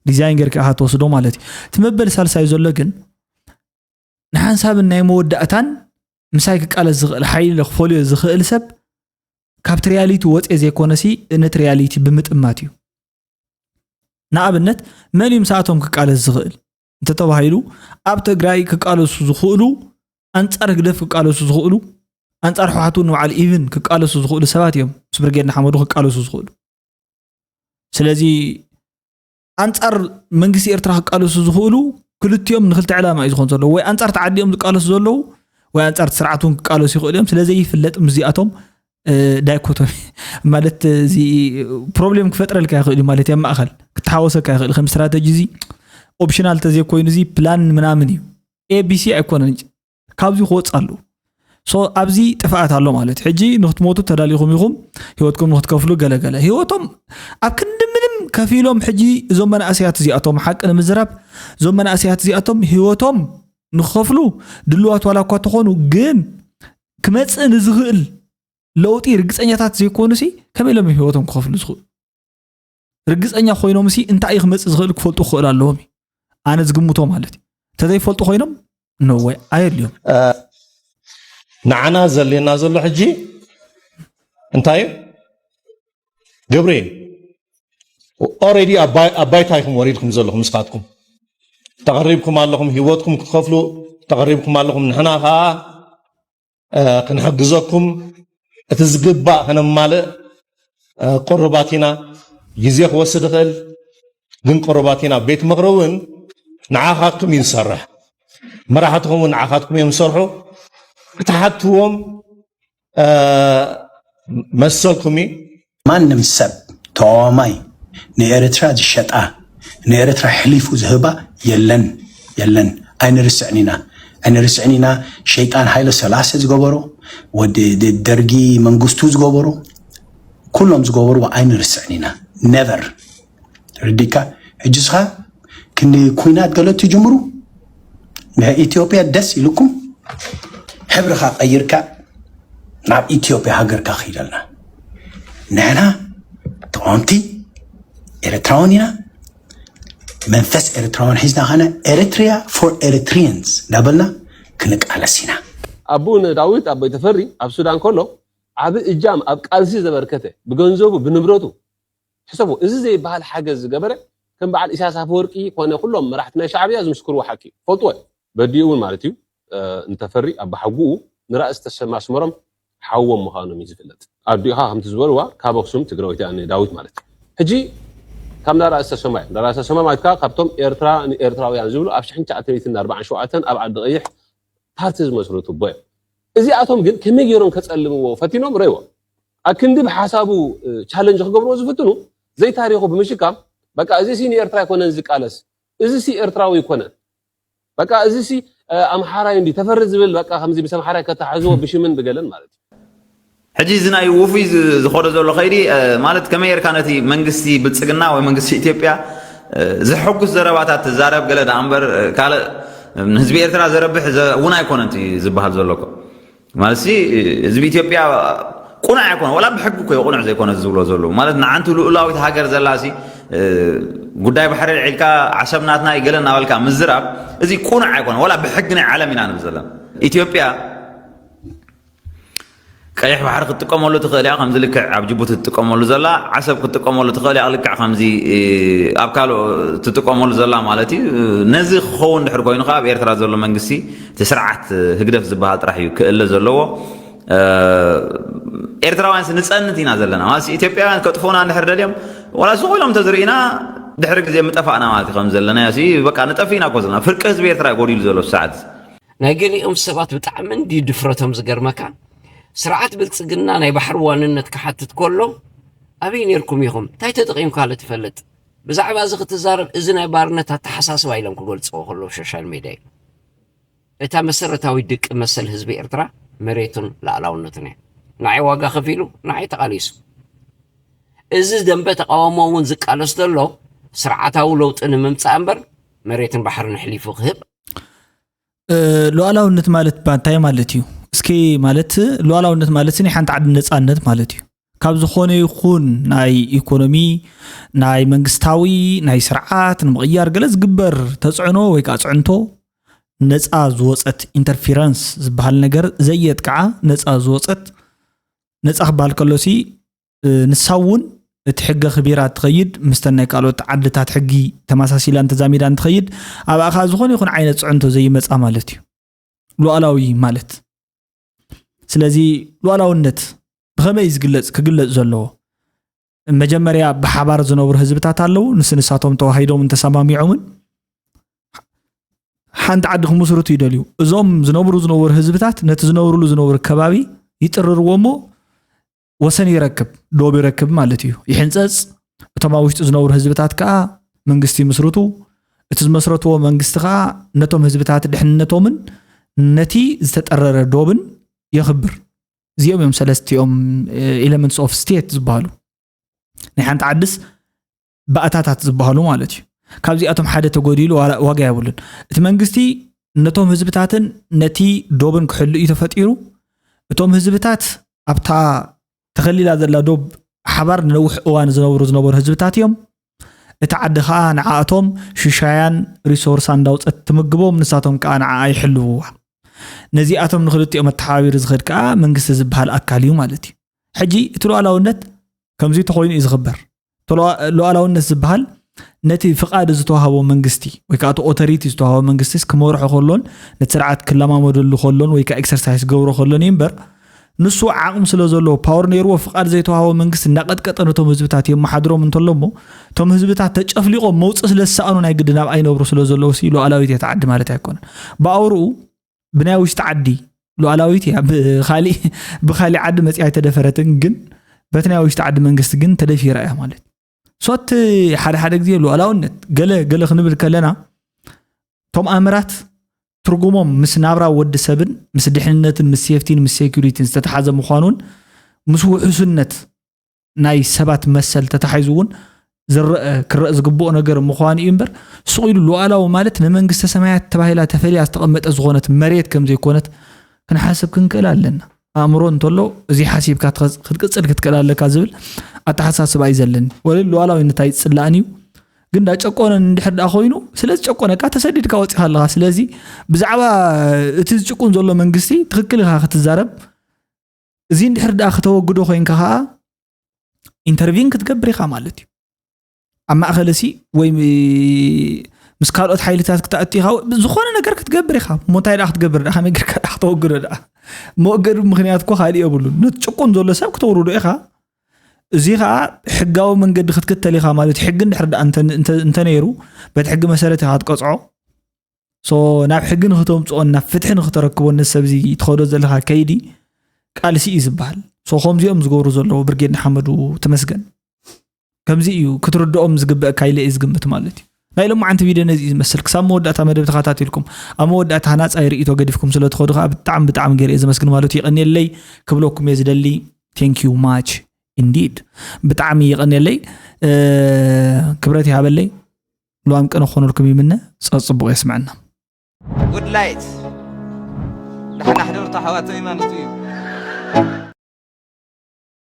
ديزاين غير كها توسدو مالتي تمبل سالساي زلو كن نحن حساب ان يموداتان مسايك قال الزغل حيل لخفوليو زخيل سب كابت رياليتي وات زي كونسي نت رياليتي بمطماتيو نابنت مليم ساعتهم كقال الزغل انت تباهيلو اب تግራይ كقالو زخولو انصر غدف كقالو زخولو أنت أروح حتون وعلى إيفن كقالوا سوزخول سبات يوم سبرجينا حمودو كقالوا سوزخول ስለዚህ አንጻር መንግስቲ ኤርትራ ቃልሱ ዝኽእሉ ክልቲኦም ንክልተ ዕላማ እዩ ዝኾን ዘሎ ወይ አንጻር ተዓዲኦም ዝቃለሱ ዘለዉ ወይ አንጻር ስርዓቱን ቃለሱ ይኽእሉ እዮም ስለዚ ይፍለጥ ምዚኣቶም ዳይኮቶሚ ማለት እዚ ፕሮብሌም ክፈጥረልካ ይኽእል ማለት ያ ማእኸል ክትሓወሰካ ይኽእል ከም ስትራቴጂ እዚ ኦፕሽናል ተዘይ ኮይኑ እዚ ፕላን ምናምን እዩ ኤቢሲ ኣይኮነን ካብዚ ክወፃሉ ሶ ኣብዚ ጥፋኣት ኣሎ ማለት ሕጂ ንኽትሞቱ ተዳሊኹም ኢኹም ህይወትኩም ንኽትከፍሉ ገለገለ ህይወቶም ኣብ ክንዲ ምንም ከፊሎም ሕጂ እዞም መናእሰያት እዚኣቶም ሓቂ ንምዝራብ እዞም መናእሰያት እዚኣቶም ህይወቶም ንኽከፍሉ ድልዋት ዋላ እኳ ተኾኑ ግን ክመፅእ ንዝኽእል ለውጢ ርግፀኛታት ዘይኮኑ ሲ ከመይ ኢሎም ህይወቶም ክከፍሉ ዝኽእሉ ርግፀኛ ኮይኖም ሲ እንታይ እዩ ክመፅእ ዝኽእል ክፈልጡ ክኽእል ኣለዎም ኣነ ዝግምቶ ማለት እዩ ተዘይፈልጡ ኮይኖም ኖ ወይ ኣየድልዮም ንዓና ዘለና ዘሎ ሕጂ እንታይ ገብሬ ኦሬዲ ኣባይታይኩም ወሪድኩም ዘለኹም ንስኻትኩም ተቐሪብኩም ኣለኹም ህይወትኩም ክትከፍሉ ተቐሪብኩም ኣለኹም ንሕና ከዓ ክንሕግዘኩም እቲ ዝግባእ ከነማልእ ቁርባት ኢና ግዜ ክወስድ ይኽእል ግን ቁርባት ኢና ቤት ምኽሪ እውን ንዓኻትኩም እዩ ዝሰርሕ መራሕትኩም እውን ንዓኻትኩም እዮም ዝሰርሑ ክትሓትዎም መሰልኩም ማንም ሰብ ተዋማይ ንኤርትራ ዝሸጣ ንኤርትራ ሕሊፉ ዝህባ የለን ኣይንርስዕኒና ሸይጣን ሃይለ ሰላሰ ዝገበሮ ወዲ ደርጊ መንግስቱ ዝገበሮ ኩሎም ዝገበሩ ኣይንርስዕኒና ነቨር ርዲካ ሕጂ ስኻ ክንዲ ኩናት ገለት ትጅምሩ ንኢትዮጵያ ደስ ኢልኩም ሕብርኻ ቀይርካ ናብ ኢትዮጵያ ሃገርካ ኺደልና ንሕና ተዋምቲ ኤርትራውን ኢና መንፈስ ኤርትራውን ሒዝና ኸነ ኤርትሪያ ፎር ኤርትሪያንስ ዳበልና ክንቃለስ ኢና ኣቡን ዳዊት ኣቦይ ተፈሪ ኣብ ሱዳን ከሎ ዓብ እጃም ኣብ ቃልሲ ዘበርከተ ብገንዘቡ ብንብረቱ ሕሰቡ እዚ ዘይበሃል ሓገዝ ዝገበረ ከም በዓል ኢሳያስ ኣፈወርቂ ኮነ ኩሎም መራሕቲ ናይ ሻዕብያ ዝምስክርዎ ሓቂ ፈልጥዎ በዲኡ እውን ማለት እዩ እንተፈሪ ኣብ ሓጉኡ ንራእስ ተሰማስመሮም ሓዎም ምዃኖም እዩ ዝፍለጥ ኣዲኻ ከምቲ ዝበልዋ ካብ ኣክሱም ትግራዊት እያ ዳዊት ማለት ሕጂ ካብ ናራእስ ተሰማይ ናራእስ ተሰማ ማለት ካብቶም ኤርትራ ንኤርትራውያን ዝብሉ ኣብ 1947 ኣብ ዓዲ ቀይሕ ፓርቲ ዝመስረቱ ቦ እዚኣቶም ግን ከመይ ገይሮም ከፀልምዎ ፈቲኖም ረይዎ ኣብ ክንዲ ብሓሳቡ ቻለንጅ ክገብርዎ ዝፍትኑ ዘይታሪኹ ብምሽካም በቃ እዚ ሲ ንኤርትራ ይኮነን ዝቃለስ እዚ ሲ ኤርትራዊ ይኮነን በቃ እዚ ሲ ኣምሓራይ እንዲ ተፈሪ ዝብል በቃ ከምዚ ምስ ኣምሓራይ ከተሓዝዎ ብሽምን ብገለን ማለት ሕጂ እዚ ናይ ውፉይ ዝኸዶ ዘሎ ኸይዲ ማለት ከመይ ጌርካ ነቲ መንግስቲ ብልፅግና ወይ መንግስቲ ኢትዮጵያ ዝሕጉስ ዘረባታት ዛረብ ገለ ዳ እምበር ካልእ ንህዝቢ ኤርትራ ዘረብሕ እውን ኣይኮነን እቲ ዝበሃል ዘለኮ ማለት ህዝቢ ኢትዮጵያ ቁኑዕ ኣይኮነ ወላ ብሕጊ እኮ ቁኑዕ ዘይኮነ ዝብሎ ዘሎ ማለት ንዓንቲ ልኡላዊት ሃገር ዘላሲ ጉዳይ ባሕሪ ዒልካ ዓሰብናትና ይገለ እናበልካ ምዝራብ እዚ ቁኑዕ ኣይኮነ ወላ ብሕጊ ናይ ዓለም ኢና ንብል ዘለና ኢትዮጵያ ቀይሕ ባሕሪ ክትጥቀመሉ ትኽእል እያ ከምዚ ልክዕ ኣብ ጅቡቲ ትጥቀመሉ ዘላ ዓሰብ ክትጥቀመሉ ትኽእል እያ ልክዕ ከምዚ ኣብ ካልእ ትጥቀመሉ ዘላ ማለት እዩ ነዚ ክኸውን ድሕሪ ኮይኑ ከዓ ኣብ ኤርትራ ዘሎ መንግስቲ እቲ ስርዓት ህግደፍ ዝበሃል ጥራሕ እዩ ክእለ ዘለዎ ኤርትራውያንስ ንፀንት ኢና ዘለና ማለት ኢትዮጵያውያን ከጥፉና እንድሕር ደልዮም ወላ ዝኽኢሎም ተዝርኢና ድሕሪ ግዜ ምጠፋእና ማለት ከም ዘለና ሲ በቃ ንጠፊና እኮ ዘለና ፍርቂ ህዝቢ ኤርትራ ጎዲሉ ዘሎ ሰዓት ናይ ገሊኦም ሰባት ብጣዕሚ እንዲ ድፍረቶም ዝገርመካ ስርዓት ብልፅግና ናይ ባሕሪ ዋንነት ክሓትት ከሎ ኣበይ ነርኩም ኢኹም እንታይ ተጠቒምካ ትፈልጥ ብዛዕባ እዚ ክትዛረብ እዚ ናይ ባርነት ኣተሓሳስባ ኢሎም ክገልፅዎ ከለዉ ሶሻል ሚድያ እታ መሰረታዊ ድቂ መሰል ህዝቢ ኤርትራ መሬቱን ላዕላውነቱን ንዓይ ዋጋ ከፊሉ ንዓይ ተቃሊሱ እዚ ደንበ ተቃውሞ እውን ዝቃለስ ዘሎ ስርዓታዊ ለውጢ ንምምፃእ እምበር መሬትን ባሕርን ሕሊፉ ክህብ ሉዓላውነት ማለት ባንታይ ማለት እዩ እስኪ ማለት ሉዓላውነት ማለት ስኒ ሓንቲ ዓዲ ነፃነት ማለት እዩ ካብ ዝኾነ ይኹን ናይ ኢኮኖሚ ናይ መንግስታዊ ናይ ስርዓት ንምቕያር ገለ ዝግበር ተፅዕኖ ወይ ከዓ ፅዕንቶ ነፃ ዝወፀት ኢንተርፌረንስ ዝበሃል ነገር ዘየጥቅዓ ነፃ ዝወፀት ነፃ ክበሃል ከሎሲ ንሳ እውን እቲ ሕጊ ክቢራ ትኸይድ ምስተን ናይ ካልኦት ዓድታት ሕጊ ተመሳሲላ እንተዛሚዳ እንትኸይድ ኣብኣኻ ዝኾነ ይኹን ዓይነት ፅዕንቶ ዘይመፃ ማለት እዩ ሉዓላዊ ማለት ስለዚ ሉዓላውነት ብኸመይ ክግለፅ ዘለዎ مجمريا بحبار زنور حزبتات አለው ንስንሳቶም ተዋሂዶም እንተሰማሚዑምን ሓንት ዓድኹ መስረቱ ይደልዩ እዞም ዝነብሩ ህዝብታት ነቲ ዝነብሩሉ ዝነብሩ ከባቢ ይጥርርዎሞ ወሰን ይረክብ ዶብ ይረክብ ማለት እዩ ይሕንጸጽ እቶም ውሽጥ ዝነብሩ ህዝብታት ከዓ መንግስቲ መስረቱ እቲ ዝመስረትዎ መንግስቲ ከዓ ነቶም ህዝብታት ድሕነቶምን ነቲ ዝተጠረረ ዶብን ይኽብር እዚኦም እዮም ሰለስቲኦም ኤሌመንትስ ኦፍ ስቴት ዝበሃሉ ናይ ሓንቲ ዓድስ ባእታታት ዝበሃሉ ማለት እዩ ካብዚኣቶም ሓደ ተጎዲሉ ዋጋ ያብሉን እቲ መንግስቲ ነቶም ህዝብታትን ነቲ ዶብን ክሕሉ እዩ ተፈጢሩ እቶም ህዝብታት ኣብታ ተኸሊላ ዘላ ዶብ ሓባር ነውሕ እዋን ዝነብሩ ህዝብታት እዮም እቲ ዓዲ ከዓ ንዓኣቶም ሽሻያን ሪሶርስ እንዳውፀት ትምግቦም ንሳቶም ከዓ ንዓ ይሕልውዋ ነዚኣቶም ንኽልቲኦም ተሓባቢሩ ዝኽድ ከዓ መንግስቲ ዝበሃል ኣካል እዩ ማለት እዩ ሕጂ እቲ ሉዓላውነት ከምዚ ተኾይኑ እዩ ዝኽበር ሉዓላውነት ዝበሃል ነቲ ፍቃድ ዝተዋሃቦ መንግስቲ ወይ ከዓ ኦቶሪቲ ዝተዋሃቦ መንግስቲ ክመርሖ ከሎን ነቲ ስርዓት ክለማመደሉ ከሎን ወይ ከዓ ኤክሰርሳይዝ ገብሮ ከሎን ይምበር ንሱ ዓቕም ስለ ዘሎ ፓወር ነይርዎ ፍቃድ ዘይተዋሃቦ መንግስቲ እናቀጥቀጠ ነቶም ህዝብታት የመሓድሮም እንተሎሞ ቶም ህዝብታት ተጨፍሊቆም መውፅእ ስለሰኣኑ ናይ ግድን ኣብ ኣይነብሩ ስለ ዘለዎ ሲ ሉዓላዊት የተዓዲ ማለት ኣይኮነን ብኣውርኡ ብናይ ውሽጢ ዓዲ ሉዓላዊት እያ ብኻሊ ዓዲ መፅያ ተደፈረትን ግን በትናይ ውሽጢ ዓዲ መንግስቲ ግን ተደፊራ እያ ማለት ሶት ሓደ ግዜ ሉዓላውነት ገለ ክንብል ከለና ቶም ኣምራት ትርጉሞም ምስ ናብራ ወዲ ሰብን ምስ ድሕንነትን ምስ ሴፍቲን ምስ ሴኩሪቲን ዝተተሓዘ ምዃኑን ምስ ውሕስነት ናይ ሰባት መሰል ተተሓይዙውን ክረአ ዝግብኦ ነገር ምዃኑ እዩ እምበር ስቑኢሉ ሉዓላዊ ማለት ንመንግስተ ሰማያት ተባሂላ ተፈልያ ዝተቐመጠ ዝኾነት መሬት ከም ዘይኮነት ክንሓስብ ክንክእል ኣለና ኣእምሮ እንተሎ እዚ ሓሲብካ ክትቅፅል ክትክእል ኣለካ ዝብል ኣተሓሳስባ እዩ ዘለኒ ወለ ሉዓላዊነት ኣይፅላእን እዩ ግን ዳጨቆነ እንድሕር ዳ ኮይኑ ስለዚ ጨቆነካ ተሰዲድካ ወፂኻ ኣለኻ ስለዚ ብዛዕባ እቲ ዝጭቁን ዘሎ መንግስቲ ትክክል ኢኻ ክትዛረብ እዚ እንድሕር ዳ ከተወግዶ ኮይንካ ከዓ ኢንተርቪን ክትገብር ኢኻ ማለት እዩ ኣብ ማእኸለሲ ወይ ምስ ካልኦት ሓይልታት ክትኣቱ ኢኻ ዝኾነ ነገር ክትገብር ኢኻ ሞንታይ ዳ ክትገብር ዳ ከመይ ጌርካ ዳ ክትወግዶ ዳ መወገዱ ምክንያት እኮ ካልእ የብሉን ነትጭቁን ዘሎ ሰብ ክትወርዶ ኢኻ እዚ ከዓ ሕጋዊ መንገዲ ክትክተል ኢኻ ማለት ሕጊ እንድሕር ዳ እንተ ነይሩ በቲ ሕጊ መሰረት ኢኻ ትቀፅዖ ሶ ናብ ሕጊ ንክተምፅኦን ናብ ፍትሒ ንክተረክቦ ነሰብ እዚ ትኸዶ ዘለኻ ከይዲ ቃልሲ እዩ ዝበሃል ሶ ከምዚኦም ዝገብሩ ዘለዉ ብርጌድ ንሓመዱ ተመስገን ከምዚ እዩ ክትርድኦም ዝግብእ ካይለ እዩ ዝግምት ማለት እዩ ናይ ሎሚ ዓንቲ ቪድዮ ነዚ ዝመስል ክሳብ መወዳእታ መደብ ተኸታተልኩም ኣብ መወዳእታ ሃናፃ ርእይቶ ገዲፍኩም ስለ ትኸዱ ከዓ ብጣዕሚ ገይረ ዝመስግን ማለት እዩ ይቀኒየለይ ክብለኩም እየ ዝደሊ ቴንክ ዩ ማች indeed ብጣዕሚ ይቀኒየለይ ክብረት ይሃበለይ ሉኣም ቀን ኾነልኩም ይምነ ፀፅቡቕ ይስምዐና good light نحن حضرت حواتي ما نستوي